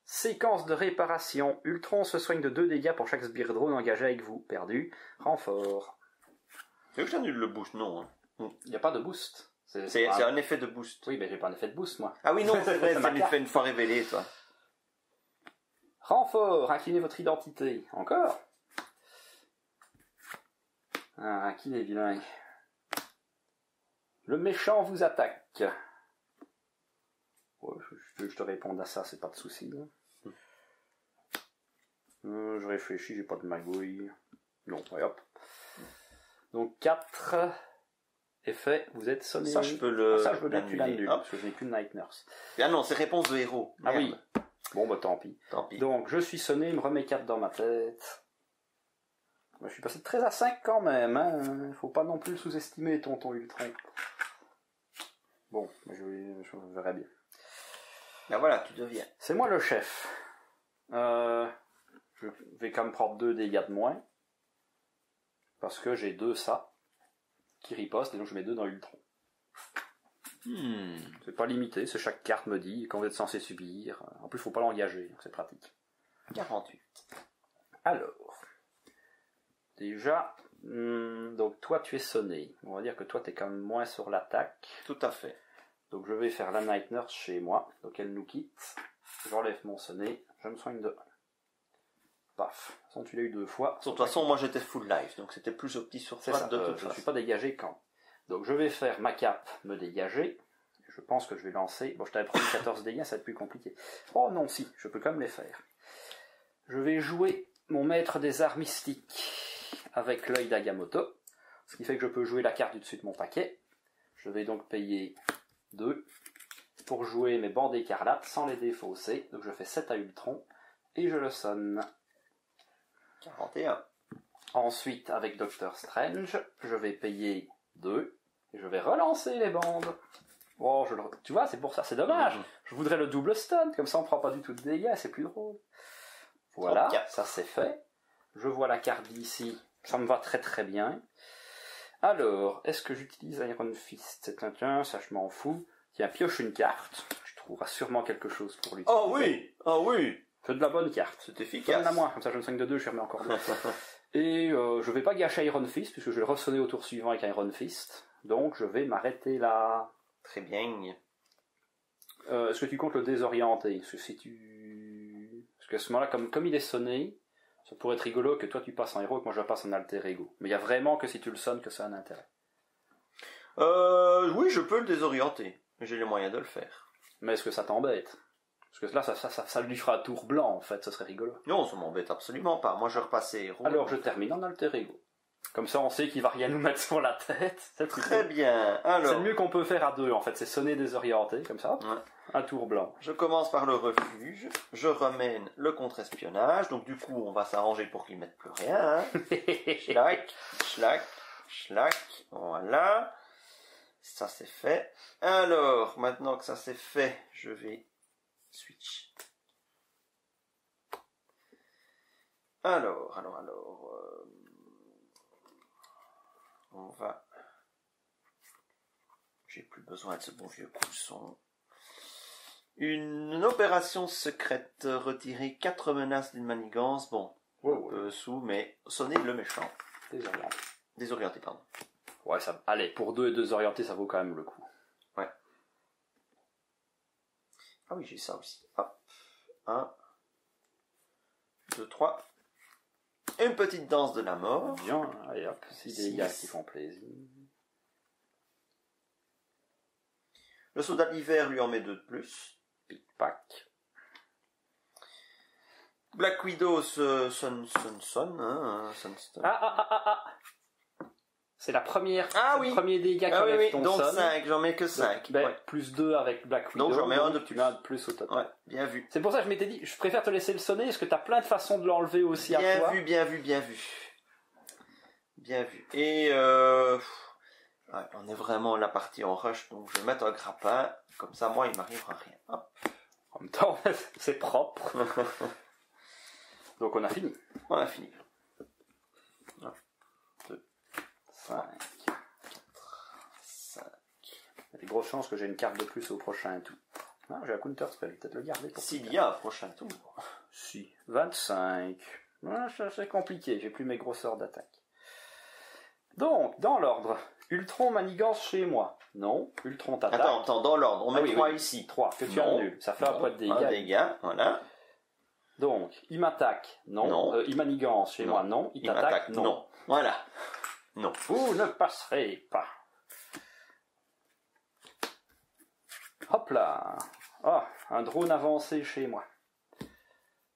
Séquence de réparation. Ultron se soigne de 2 dégâts pour chaque sbire drone engagé avec vous. Perdu. Renfort. Tu veux que j'annule le boost? Non. Hein. Il n'y a pas de boost. C'est un effet de boost. Oui, mais j'ai pas un effet de boost, moi. Ah oui, non, c'est vrai, c'est l'effet une fois révélé, toi. Renfort, inclinez votre identité. Encore? Ah, qui est vilain? Le méchant vous attaque. Ouais, je te réponds à ça, c'est pas de souci. Je réfléchis, j'ai pas de magouille. Non, ouais, hop. Donc 4 effets, vous êtes sonné. Ça, je peux le. Ça, je veux bien que tu l'annules, parce que je n'ai qu'une Night Nurse. Ah non, c'est réponse de héros. Merde. Ah oui. Bon, bah tant pis. Tant pis. Donc, je suis sonné, il me remet 4 dans ma tête. Je suis passé de 13 à 5 quand même, hein. Faut pas non plus le sous-estimer, tonton Ultron. Bon, je verrai bien. Ben voilà, tu deviens. C'est moi le chef. Je vais quand même prendre 2 dégâts de moins. Parce que j'ai 2 ça qui ripostent, et donc je mets 2 dans Ultron. C'est pas limité, c'est chaque carte me dit quand vous êtes censé subir. En plus, faut pas l'engager, donc c'est pratique. 48. Alors, déjà, donc toi tu es sonné. On va dire que toi tu es quand même moins sur l'attaque. Tout à fait. Donc je vais faire la Night Nurse chez moi. Donc elle nous quitte. J'enlève mon sonné. Je me soigne de 1. Paf. De toute façon, tu l'as eu 2 fois. De toute façon, moi j'étais full life, donc c'était plus au petit sur C'est toi ça, de toute je ne façon. suis pas dégagé quand. Donc je vais faire ma cape, me dégager. Je pense que je vais lancer. Bon, je t'avais promis 14 dégâts, ça va être plus compliqué. Oh non, si, je peux quand même les faire. Je vais jouer mon maître des arts mystiques avec l'œil d'Agamotto. Ce qui fait que je peux jouer la carte du dessus de mon paquet. Je vais donc payer 2 pour jouer mes bandes écarlates sans les défausser. Donc je fais 7 à Ultron et je le sonne. 41. Ensuite, avec Doctor Strange, je vais payer 2 et je vais relancer les bandes. Oh, tu vois, c'est pour ça, c'est dommage. Je voudrais le double stun, comme ça on prend pas du tout de dégâts, c'est plus drôle. Voilà, 34. ça c'est fait. Je vois la carte d'ici, ça me va très très bien. Alors, est-ce que j'utilise Iron Fist? Ça je m'en fous. Tiens, pioche une carte. Tu trouveras sûrement quelque chose pour lui. Oh oui, oh oui. C'est de la bonne carte. C'est efficace. Donne-la moi, comme ça je me soigne de 2, je remets encore 2. Et je vais pas gâcher Iron Fist, puisque je vais le ressonner au tour suivant avec Iron Fist. Donc je vais m'arrêter là. Très bien. Est-ce que tu comptes le désorienter? Parce que si tu... Parce qu'à ce moment-là, comme il est sonné, ça pourrait être rigolo que toi tu passes en héros et que moi je passe en alter ego. Mais il y a vraiment que si tu le sonnes que ça a un intérêt. Oui, je peux le désorienter. J'ai les moyens de le faire. Mais est-ce que ça t'embête? Parce que là, ça lui fera tour blanc, en fait, ça serait rigolo. Non, ça m'embête absolument pas. Moi, je repassais héros. Alors, je termine en alter ego. Comme ça, on sait qu'il va rien nous mettre sur la tête. C'est très bien. Alors, c'est le mieux qu'on peut faire à 2, en fait. C'est sonner désorienté, comme ça. Ouais. Un tour blanc. Je commence par le refuge. Je remène le contre-espionnage. Donc, du coup, on va s'arranger pour qu'il ne mette plus rien. Hein. Schlac, schlac, schlac. Voilà. Ça, c'est fait. Alors, maintenant que ça c'est fait, je vais switch. Alors, on va... J'ai plus besoin de ce bon vieux cousson. Une opération secrète, retirer 4 menaces d'une manigance. Bon, un peu sous, mais sonner le méchant. Désorienté, pardon. Ouais, ça... Allez, pour 2 et 2 orientés, ça vaut quand même le coup. Ouais. Ah oui, j'ai ça aussi. Hop. 1, 2, 3. Une petite danse de la mort. Bien, allez hop, 6 dégâts qui font plaisir. Le soldat d'hiver lui en met 2 de plus. Pic-pac. Black Widow sonne. C'est la première. Ah oui. Le premier dégât qui enlève ton donc son. 5, j'en mets que 5. Ben, plus 2 avec Black Widow. Donc j'en mets un de tu plus. mets un de plus au total. Ouais, bien vu. C'est pour ça que je m'étais dit, je préfère te laisser le sonner, parce que t'as plein de façons de l'enlever aussi à toi. Bien vu. Et on est vraiment la partie en rush, donc je vais mettre un grappin, comme ça moi il m'arrivera rien. Hop. En même temps, c'est propre. Donc on a fini. On a fini. 1, 2, 5, 4, 5. Il y a des grosses chances que j'ai une carte de plus au prochain tour. Non, j'ai un counter spell, peut-être le garder pour s'il y a un prochain tour. Si. 25. Ouais, c'est compliqué, j'ai plus mes gros sorts d'attaque. Donc, dans l'ordre, Ultron manigance chez moi. Non. Ultron t'attaque. Attends, dans l'ordre, on met 3 ici. 3, que tu annules. Ça fait un point de dégâts. Un dégât, voilà. Donc, il m'attaque, non. Il manigance chez moi, non. Il t'attaque, non. Voilà. Non. Vous ne passerez pas. Hop là. Ah, un drone avancé chez moi.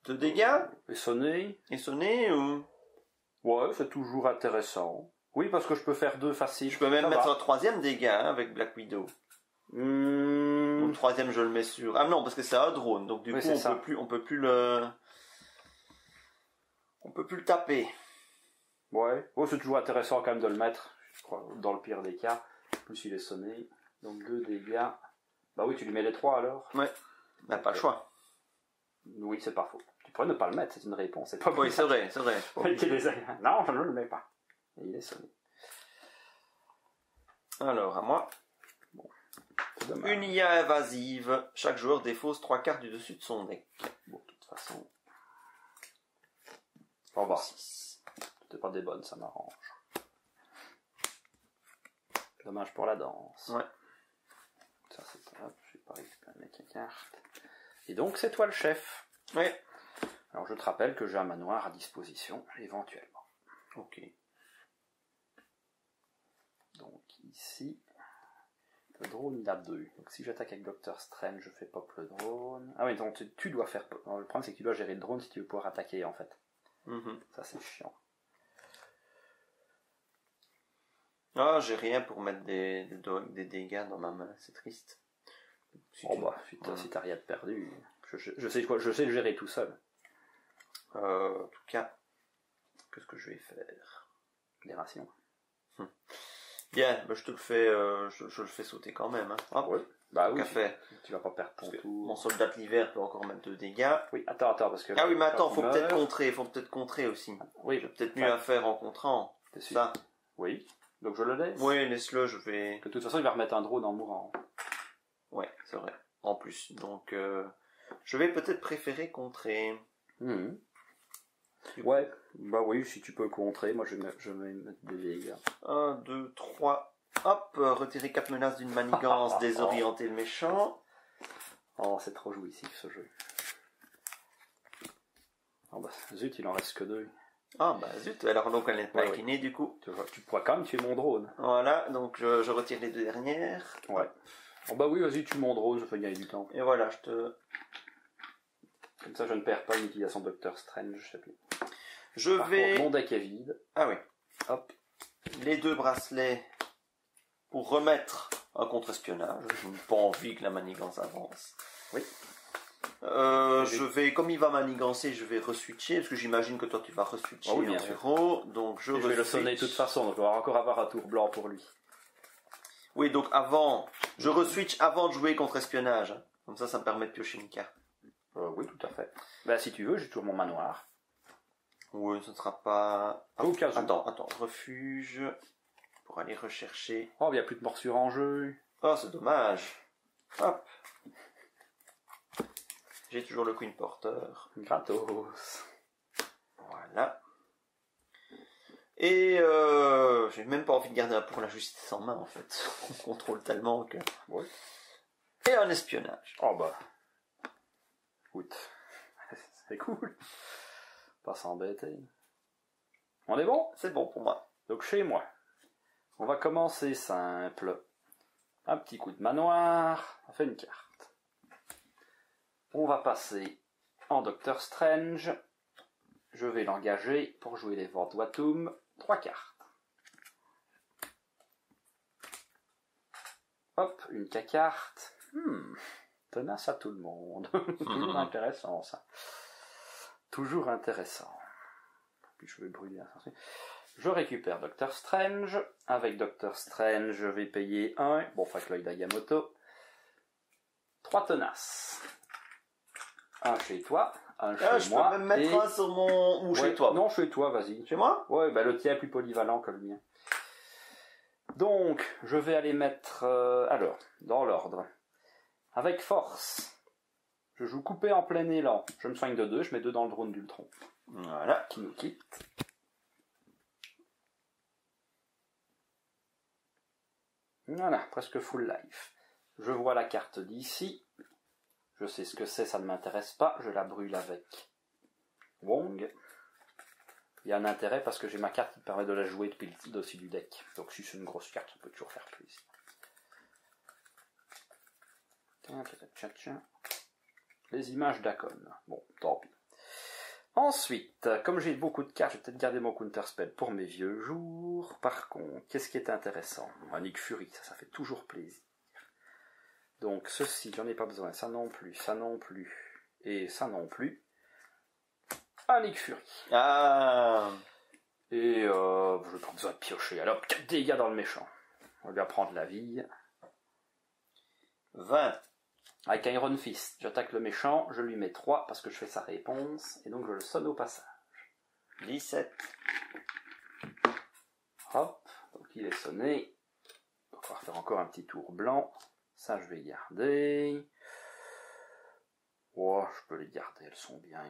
2 dégâts. Et sonner. Et sonner ou... Ouais, c'est toujours intéressant. Oui, parce que je peux faire 2 faciles. Je peux même mettre un 3e dégât avec Black Widow. Le 3e, je le mets sur... Ah non, parce que c'est un drone, donc du coup, on peut plus le taper. Ouais. Oh, c'est toujours intéressant quand même de le mettre, je crois, dans le pire des cas. Plus il est sonné. Donc 2 dégâts. Bah oui, tu lui mets les 3 alors. Ouais. Bah, pas le choix. Oui, c'est pas faux. Tu pourrais ne pas le mettre, c'est une réponse. C'est pas Oui, c'est vrai, c'est vrai. Non, je ne le mets pas. Et il est sonné. Alors, à moi. Bon, c'est dommage. Une IA invasive. Chaque joueur défausse 3 cartes du dessus de son deck. Bon, de toute façon. Au revoir. C'était pas des bonnes, ça m'arrange. Dommage pour la danse. Ouais. Ça, c'est pas. Je vais pas récupérer mes cartes. Et donc, c'est toi le chef. Oui. Alors, je te rappelle que j'ai un manoir à disposition, éventuellement. Ok. Donc, ici, le drone, il a 2. Donc, si j'attaque avec Doctor Strange, je fais pop le drone. Ah oui, donc tu dois faire pop. Non, le problème, c'est que tu dois gérer le drone si tu veux pouvoir attaquer, en fait. Ça, c'est chiant. Ah, j'ai rien pour mettre des dégâts dans ma main, c'est triste. Si t'as rien de perdu, je sais le gérer tout seul. En tout cas, qu'est-ce que je vais faire? Des rations. Bien, bah, je te le fais, je le fais sauter quand même. Hein. Hop, Oui. Bah oui. Fait. Tu vas pas perdre ton tour. Mon soldat de l'hiver peut encore mettre 2 dégâts. Oui, attends, parce que. Ah oui, mais attends, faut peut-être contrer aussi. Oui, j'ai peut-être mieux à faire en contrant. C'est ça. Oui. Donc je le laisse. Oui, laisse-le, je vais. De toute façon, il va remettre un drone en mourant. Ouais, c'est vrai. En plus, donc je vais peut-être préférer contrer. Ouais, bah oui, si tu peux contrer, moi je vais mettre des dégâts. 1, 2, 3. Hop, retirer 4 menaces d'une manigance, désorienter le méchant. Oh, c'est trop jouissif ce jeu. Oh bah zut, il en reste que 2. Ah bah zut, alors donc elle n'est pas inclinée du coup. Tu pourras quand même tuer mon drone. Voilà, donc je retire les 2 dernières. Ouais. Oh bah oui, vas-y, tue mon drone, je fais gagner du temps. Et voilà, je te... Comme ça je ne perds pas une utilisation Doctor Strange, je sais plus. Par contre, mon deck est vide. Ah oui. Hop. Les 2 bracelets pour remettre un contre-espionnage. Je n'ai pas envie que la manigance avance. Oui. Je vais, comme il va manigancer, je vais reswitcher, parce que j'imagine que toi tu vas reswitcher en héros. Donc je vais le sonner de toute façon, donc on va encore avoir un tour blanc pour lui. Oui, donc je reswitch avant de jouer contre-espionnage. Comme ça me permet de piocher une carte. Oui, tout à fait. Bah si tu veux, j'ai toujours mon manoir. Oui, ce ne sera pas... Attends, refuge, pour aller rechercher... Oh, il n'y a plus de morsure en jeu. Oh, c'est dommage. Hop. J'ai toujours le Queen Porter. Gratos. Voilà. Et j'ai même pas envie de garder un pour la justice en main, en fait. On contrôle tellement que... Oui. Et un espionnage. Oh bah... Écoute, c'est cool. Pas s'embêter. On est bon? C'est bon pour moi. Donc chez moi, on va commencer simple. Un petit coup de manoir, on fait une carte. On va passer en Doctor Strange. Je vais l'engager pour jouer les Vents d'Watum. 3 cartes. Hop, une carte. Tenace à tout le monde. Toujours intéressant ça. Toujours intéressant. Puis je vais brûler un. Je récupère Doctor Strange. Avec Doctor Strange, je vais payer 1. Bon, fait que l'œil d'Agamotto. 3 tenaces. Un chez toi, un chez moi. Je peux même mettre un sur mon... Ou chez toi? Non, chez toi, vas-y. Chez moi? Ouais, bah le tien est plus polyvalent que le mien. Donc, je vais aller mettre... alors, dans l'ordre. Avec force. Je joue coupé en plein élan. Je me soigne de 2, je mets 2 dans le drone d'Ultron. Voilà. Qui nous quitte. Voilà, presque full life. Je vois la carte d'ici. Je sais ce que c'est, ça ne m'intéresse pas. Je la brûle avec Wong. Il y a un intérêt parce que j'ai ma carte qui me permet de la jouer depuis le dessus du deck. Donc si c'est une grosse carte, ça peut toujours faire plaisir. Les images d'Akon. Bon, tant pis. Ensuite, comme j'ai beaucoup de cartes, je vais peut-être garder mon counterspell pour mes vieux jours. Par contre, qu'est-ce qui est intéressant? Un Nick Fury, ça fait toujours plaisir. Donc ceci, j'en ai pas besoin. Ça non plus, ça non plus. Et ça non plus. Un Nick Fury. Ah. Et je n'ai pas besoin de piocher. Alors, 4 dégâts dans le méchant. On va lui apprendre la vie. 20. Avec Iron Fist, j'attaque le méchant, je lui mets 3 parce que je fais sa réponse, et donc je le sonne au passage. 17. Hop, donc il est sonné. On va pouvoir faire encore un petit tour blanc. Ça, je vais garder. Oh, je peux les garder, elles sont bien.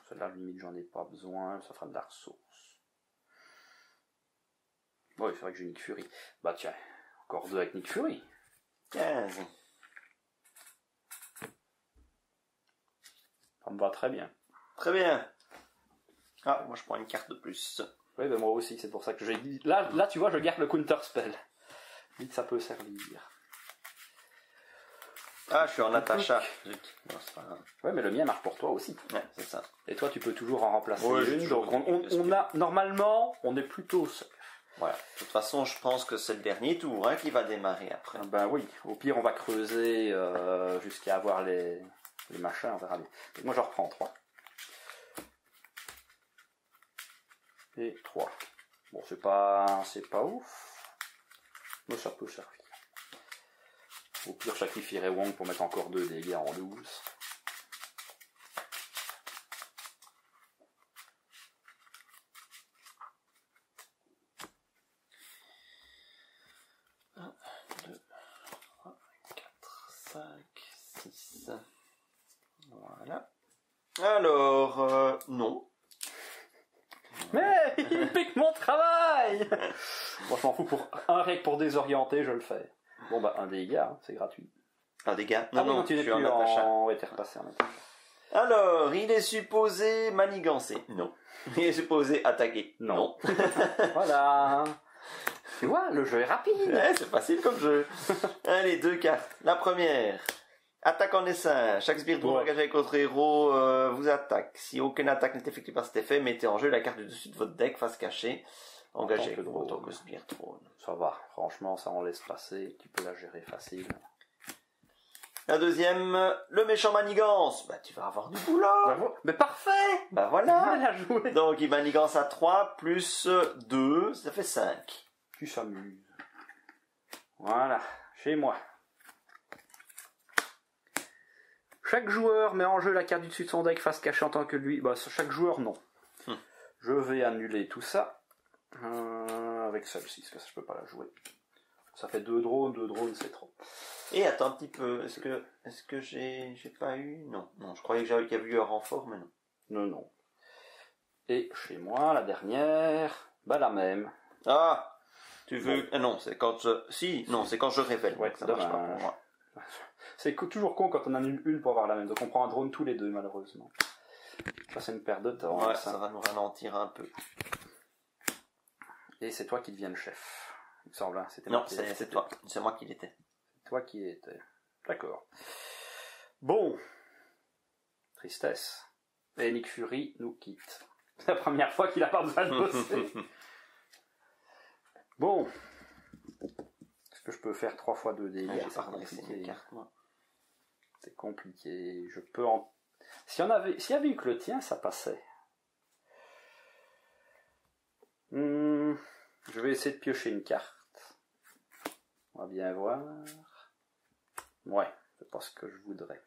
Celle-là, limite, j'en ai pas besoin, ça fera de la ressource. Oui, c'est vrai que j'ai Nick Fury. Bah tiens, encore 2 avec Nick Fury. 15. Ça me va très bien. Très bien. Ah, moi je prends une carte de plus. Oui, ben moi aussi, c'est pour ça que j'ai dit. Là, tu vois, je garde le counter spell. Je dis que ça peut servir. Ah, je suis en attacha. Non, c'est pas grave. Ouais, mais le mien marche pour toi aussi. Ouais, c'est ça. Et toi, tu peux toujours en remplacer Ouais, une. Donc, on a, normalement, on est plutôt safe. Voilà. De toute façon, je pense que c'est le dernier tour qui va démarrer après. Ben oui, au pire, on va creuser jusqu'à avoir les machins, on verra bien. Donc, moi, je reprends 3. Et 3. Bon, c'est pas ouf, mais ça peut servir. Au pire, je sacrifierai Wong pour mettre encore 2 dégâts en 12. Voilà. Alors, non. Mais il pique mon travail. Bon, je m'en fous, pour un règle pour désorienter, je le fais. Bon bah un dégât, hein, c'est gratuit. Un dégât. Non, tu n'es plus en... Ouais, t'es repassé en attacha. Alors, il est supposé manigancer. Non. Il est supposé attaquer. Non. Voilà. Tu vois, le jeu est rapide. Ouais, c'est facile comme jeu. Allez, 2 cartes. La première. Attaque en essaim. Chaque sbire de engagé avec votre héros vous attaque. Si aucune attaque n'est effectuée par cet effet, mettez en jeu la carte du dessus de votre deck face cachée. Engagé avec autant que sbire trône. Ça va, franchement, ça on laisse passer. Tu peux la gérer facile. La deuxième, le méchant manigance. Bah, tu vas avoir du boulot. Mais parfait. Bah voilà. La jouer. Donc, il manigance à 3 plus 2, ça fait 5. Tu s'amuses. Voilà, chez moi. Chaque joueur met en jeu la carte du dessus de son deck face cachée en tant que lui. Bah, chaque joueur, non. Je vais annuler tout ça. Avec celle-ci, parce que ça, je peux pas la jouer. Ça fait 2 drones, c'est trop. Et attends un petit peu, est-ce que j'ai pas eu... Non, je croyais qu'il y avait eu un renfort, mais non. Non. Et chez moi, la dernière, bah la même. Ah, tu veux... Bon. Non, c'est quand je... Si, non, c'est quand je révèle. Ouais, ça marche pas pour moi. C'est toujours con quand on annule une pour avoir la même. Donc on prend un drone tous les deux, malheureusement. Ça, c'est une perte de temps. Ouais, ça va nous ralentir un peu. Et c'est toi qui deviens le chef. Il me semble, hein. Non, c'est toi. C'est moi qui l'étais. C'est toi qui étais. D'accord. Bon. Tristesse. Et Nick Fury nous quitte. C'est la première fois qu'il a pas besoin de bosser. Bon. Est-ce que je peux faire 3 fois 2 dégâts? C'est compliqué. Je peux en... S'il y avait eu que le tien, ça passait. Je vais essayer de piocher une carte. On va bien voir. Ouais, c'est pas ce que je voudrais.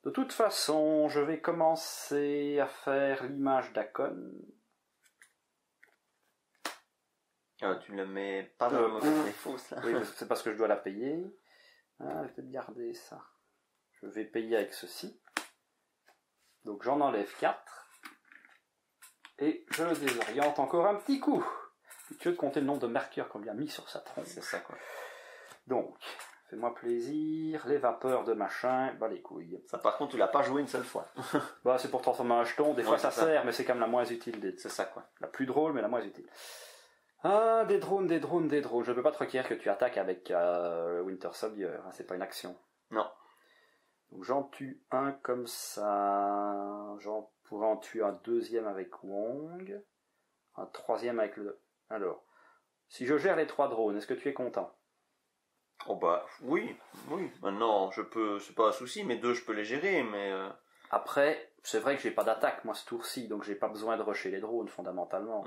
De toute façon, je vais commencer à faire l'image d'Akon. Tu le mets pas dans le mauvais fausses là. Oui, c'est parce que je dois la payer. Je vais peut-être garder ça. Je vais payer avec ceci. Donc j'en enlève 4. Et je le désoriente encore un petit coup. Tu veux compter le nombre de marqueurs qu'on lui a mis sur sa tronche. C'est ça, quoi. Donc, fais-moi plaisir. Les vapeurs de machin, bah les couilles. Ça, par contre, tu l'as pas joué une seule fois. Bah, c'est pour transformer un jeton. Des fois, ça sert, mais c'est quand même la moins utile des... C'est ça, quoi. La plus drôle, mais la moins utile. Ah, des drones. Je ne peux pas te requérir que tu attaques avec Winter Soldier. Hein, c'est pas une action. Non. Donc, j'en tue un comme ça. J'en pourrais en tuer un deuxième avec Wong. Un troisième avec le... Alors, si je gère les 3 drones, est-ce que tu es content? Oh bah, oui. Maintenant, je peux... C'est pas un souci, mais 2, je peux les gérer, mais... Après, c'est vrai que j'ai pas d'attaque, moi, ce tour-ci, donc j'ai pas besoin de rusher les drones, fondamentalement.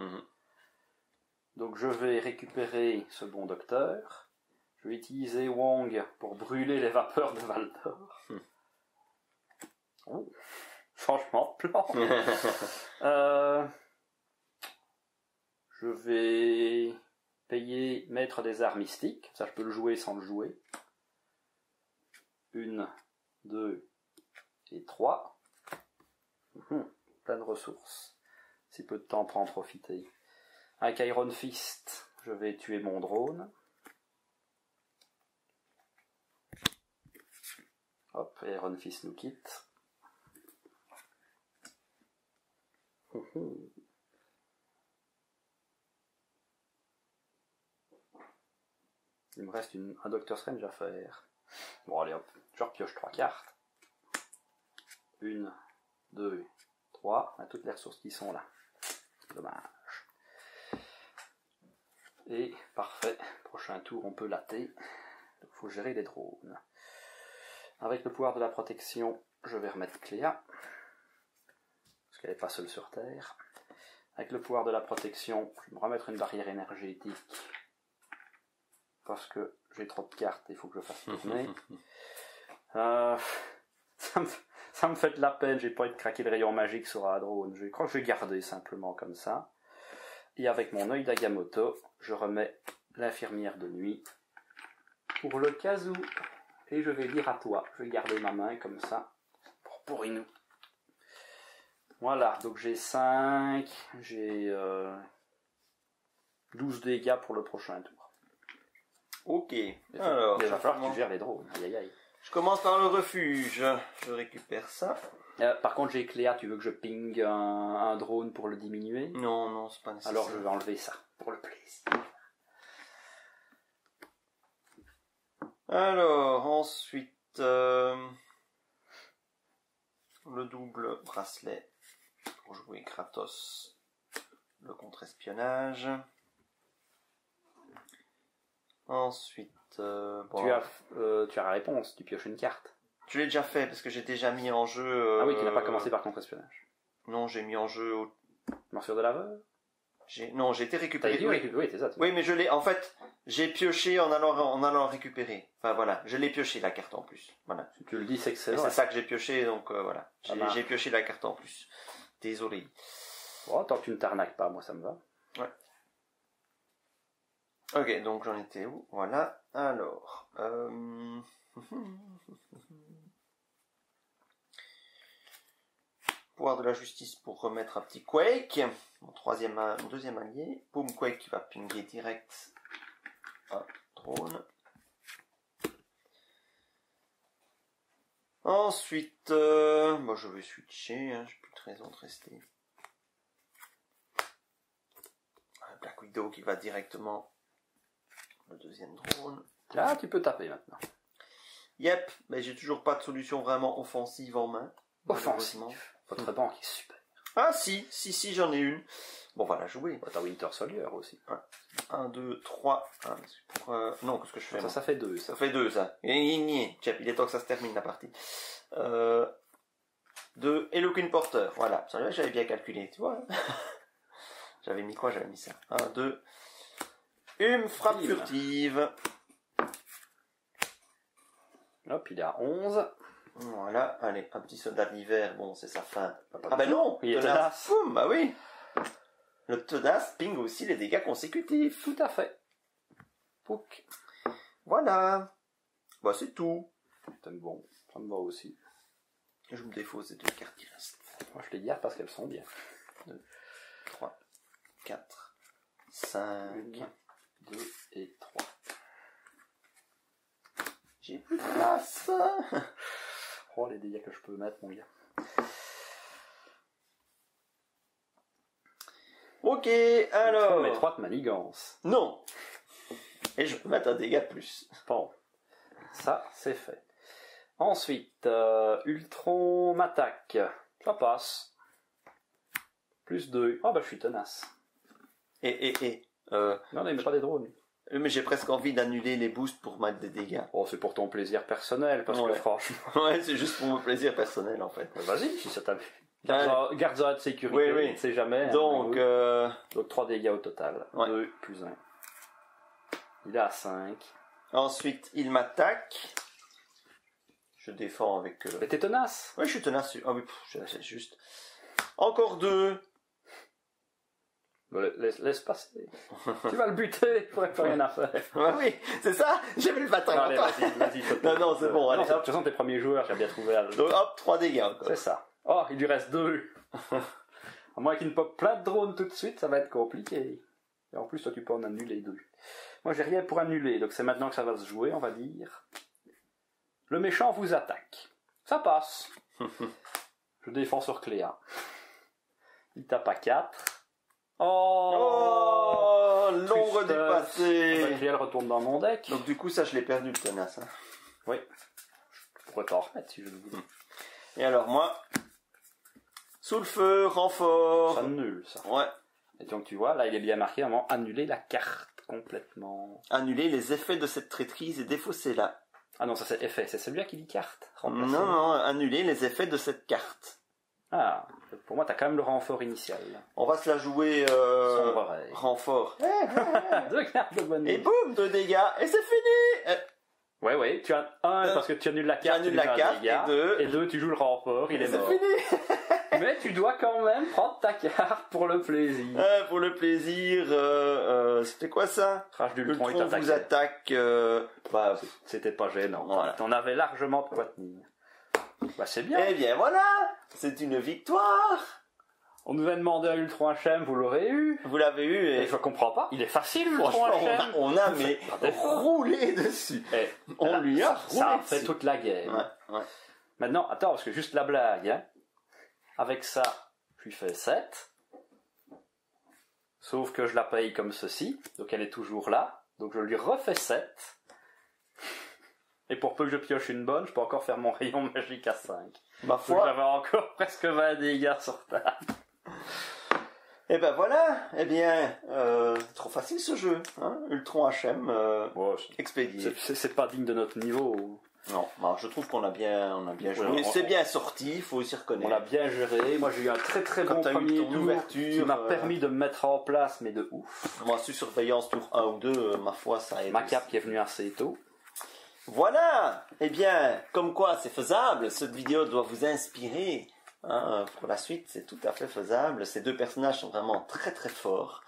Donc je vais récupérer ce bon docteur. Je vais utiliser Wong pour brûler les vapeurs de Valdor. Oh, changement de plan. Je vais payer maître des arts mystiques. Ça, je peux le jouer sans le jouer. 1, 2 et 3. Plein de ressources. Si peu de temps pour en profiter. Avec Iron Fist, je vais tuer mon drone. Hop, Iron Fist nous quitte. Il me reste un Doctor Strange à faire. Bon, allez hop, je repioche 3 cartes. 1, 2, 3. On a toutes les ressources qui sont là. Dommage. Et parfait, prochain tour on peut latter. Il faut gérer les drones. Avec le pouvoir de la protection, je vais remettre Cléa. Parce qu'elle n'est pas seule sur Terre. Avec le pouvoir de la protection, je vais me remettre une barrière énergétique. Parce que j'ai trop de cartes, il faut que je fasse tourner. Ça me fait de la peine, j'ai pas envie de craquer le rayon magique sur un drone. Je crois que je vais garder simplement comme ça. Et avec mon œil d'Agamotto, je remets l'infirmière de nuit pour le cas où. Et je vais dire à toi, je vais garder ma main comme ça pour Inou. Voilà, donc j'ai 5, j'ai 12 dégâts pour le prochain tour. Ok, alors. Il va falloir que tu gères les drones. Aïe aïe aïe. Je commence par le refuge. Je récupère ça. Par contre, j'ai Cléa, tu veux que je ping un drone pour le diminuer? Non, c'est pas nécessaire. Alors je vais enlever ça, pour le plaisir. Alors, ensuite, le double bracelet pour jouer Kratos, le contre-espionnage. Ensuite, tu as la réponse, tu pioches une carte. Je l'ai déjà fait parce que j'ai déjà mis en jeu. Ah oui, tu n'as pas commencé par contre-espionnage. Non, j'ai mis en jeu. Morsure de laveur. Non, j'ai été récupéré. Oui, c'est ça. Oui, mais je l'ai. En fait, j'ai pioché en allant récupérer. Enfin voilà, je l'ai pioché la carte en plus. Voilà. Si tu le dis, c'est excellent. C'est ça que j'ai pioché, donc voilà. J'ai pioché la carte en plus. Désolé. Oh, tant que tu ne t'arnaques pas, moi ça me va. Ouais. Ok, donc j'en étais où? Voilà. Alors. Pouvoir de la justice pour remettre un petit Quake. Mon deuxième allié. Boom, Quake qui va pinguer direct un drone. Ensuite, je vais switcher, j'ai plus de raison de rester. Black Widow qui va directement le deuxième drone. Là, tu peux taper maintenant. Yep, mais j'ai toujours pas de solution vraiment offensive en main. Offensive. Votre banque est super. Ah si, j'en ai une. Bon, voilà, jouer. T'as Winter Soldier aussi. 1, 2, 3. Non, qu'est-ce que je fais? Ça fait 2. Ça fait 2, ça. Tiens, il est temps que ça se termine la partie. 2. Eloquin Porter. Voilà. J'avais bien calculé, tu vois. J'avais mis quoi? J'avais mis ça. 1, 2. Une frappe furtive. Hop, il est à 11. Voilà, allez, un petit soldat de l'hiver, bon, c'est sa fin. Ah ben non, il est tenace. Boum, bah oui. Le tenace ping aussi les dégâts consécutifs. Tout à fait. Pouc. Voilà. Bah c'est tout. C'est bon, ça me va aussi. Je me défausse ces 2 cartes qui restent. Moi je les garde parce qu'elles sont bien. 2, 3, 4, 5. 1, 2 et 3. J'ai plus de place. Oh, les dégâts que je peux mettre, mon gars. Ok, alors. On met 3 de manigance. Non. Et je peux mettre un dégât de plus. Bon. Ça, c'est fait. Ensuite, Ultron m'attaque. Ça passe. Plus 2. Oh, bah, je suis tenace. Non, mais pas des drones. Mais j'ai presque envie d'annuler les boosts pour mettre des dégâts. Oh, c'est pour ton plaisir personnel, parce que franchement... Ouais, c'est juste pour mon plaisir personnel, en fait. Vas-y, si ça t'a... Garde-en de sécurité, oui. ne sais jamais. Donc, Donc 3 dégâts au total. 2 plus 1. Il est à 5. Ensuite, il m'attaque. Je défends avec... Mais t'es tenace. Oui, je suis tenace. Ah oui, c'est juste... Encore 2. Laisse passer. Tu vas le buter, il faudrait plus rien à faire. Ouais, oui, c'est ça. J'ai vu le bâtard. Allez, vas-y. Non, c'est bon. Allez, de toute façon, t'es premiers joueurs, j'ai bien trouvé. Donc, hop, 3 dégâts encore. C'est ça. Oh, il lui reste 2. À moins qu'il ne pop plein de drones tout de suite, ça va être compliqué. Et en plus, toi, tu peux en annuler 2. Moi, j'ai rien pour annuler, donc c'est maintenant que ça va se jouer, on va dire. Le méchant vous attaque. Ça passe. Je défends sur Cléa. Il tape à 4. Oh, l'ombre dépassée. Cléa retourne dans mon deck. Donc du coup, ça, je l'ai perdu le tenace. Hein. Oui. Je pourrais t'en remettre si je le voulais. Et alors, moi, sous le feu, renfort. Ça annule, ça. Ouais. Et donc, tu vois, là, il est bien marqué, vraiment, annuler la carte complètement. Annuler les effets de cette traîtrise et défausser-la. Ah non, ça c'est effet, c'est celui-là qui dit carte. Non, annuler les effets de cette carte. Ah, pour moi, t'as quand même le renfort initial. On va se la jouer renfort. 2 cartes de bonus. Et boum, 2 dégâts, et c'est fini. Ouais, tu as 1 parce que tu annules la carte, tu annules la carte, et 2, tu joues le renfort, il est mort. C'est fini. Mais tu dois quand même prendre ta carte pour le plaisir. Pour le plaisir, c'était quoi ça? Crash d'Ultron, il vous attaque. C'était pas gênant. Voilà. T'en avais largement de quoi tenir. Bah c'est bien. Eh bien voilà, c'est une victoire. On nous a demandé un Ultron HM, vous l'aurez eu. Vous l'avez eu et je comprends pas. Il est facile Ultron HM. On a mais roulé dessus. On lui a roulé ça dessus. fait toute la guerre. Ouais. Maintenant, attends, parce que juste la blague, hein. Avec ça, je lui fais 7. Sauf que je la paye comme ceci. Donc elle est toujours là. Donc je lui refais 7. Et pour peu que je pioche une bonne, je peux encore faire mon rayon magique à 5. Ma foi. Donc j'avais encore presque 20 dégâts sur table. Et ben voilà. Eh bien, trop facile ce jeu. Hein, Ultron HM expédié. C'est pas digne de notre niveau. Non, je trouve qu'on a bien joué. C'est bien sorti, il faut aussi reconnaître. On l'a bien géré. Moi, j'ai eu un très très bon premier tour qui m'a permis de me mettre en place, mais de ouf. Moi, sur surveillance tour 1 ou 2, ma foi, ça aide. Ma cape qui est venue assez tôt. Voilà. Eh bien, comme quoi c'est faisable. Cette vidéo doit vous inspirer. Hein, pour la suite, c'est tout à fait faisable. Ces 2 personnages sont vraiment très très forts.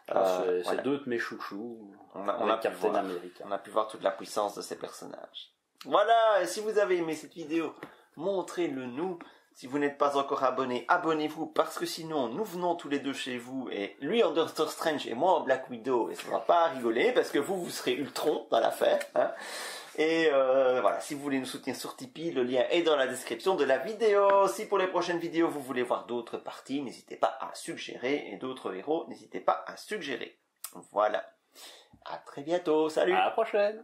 C'est 2 de mes chouchous. On a pu voir toute la puissance de ces personnages. Voilà, et si vous avez aimé cette vidéo, montrez-le nous. Si vous n'êtes pas encore abonné, abonnez-vous, parce que sinon, nous venons tous les 2 chez vous, et lui en Doctor Strange et moi en Black Widow, et ça ne va pas rigoler, parce que vous serez Ultron dans l'affaire. Hein. Et voilà, si vous voulez nous soutenir sur Tipeee, le lien est dans la description de la vidéo. Si pour les prochaines vidéos, vous voulez voir d'autres parties, n'hésitez pas à suggérer, et d'autres héros, n'hésitez pas à suggérer. Voilà. À très bientôt, salut. À la prochaine.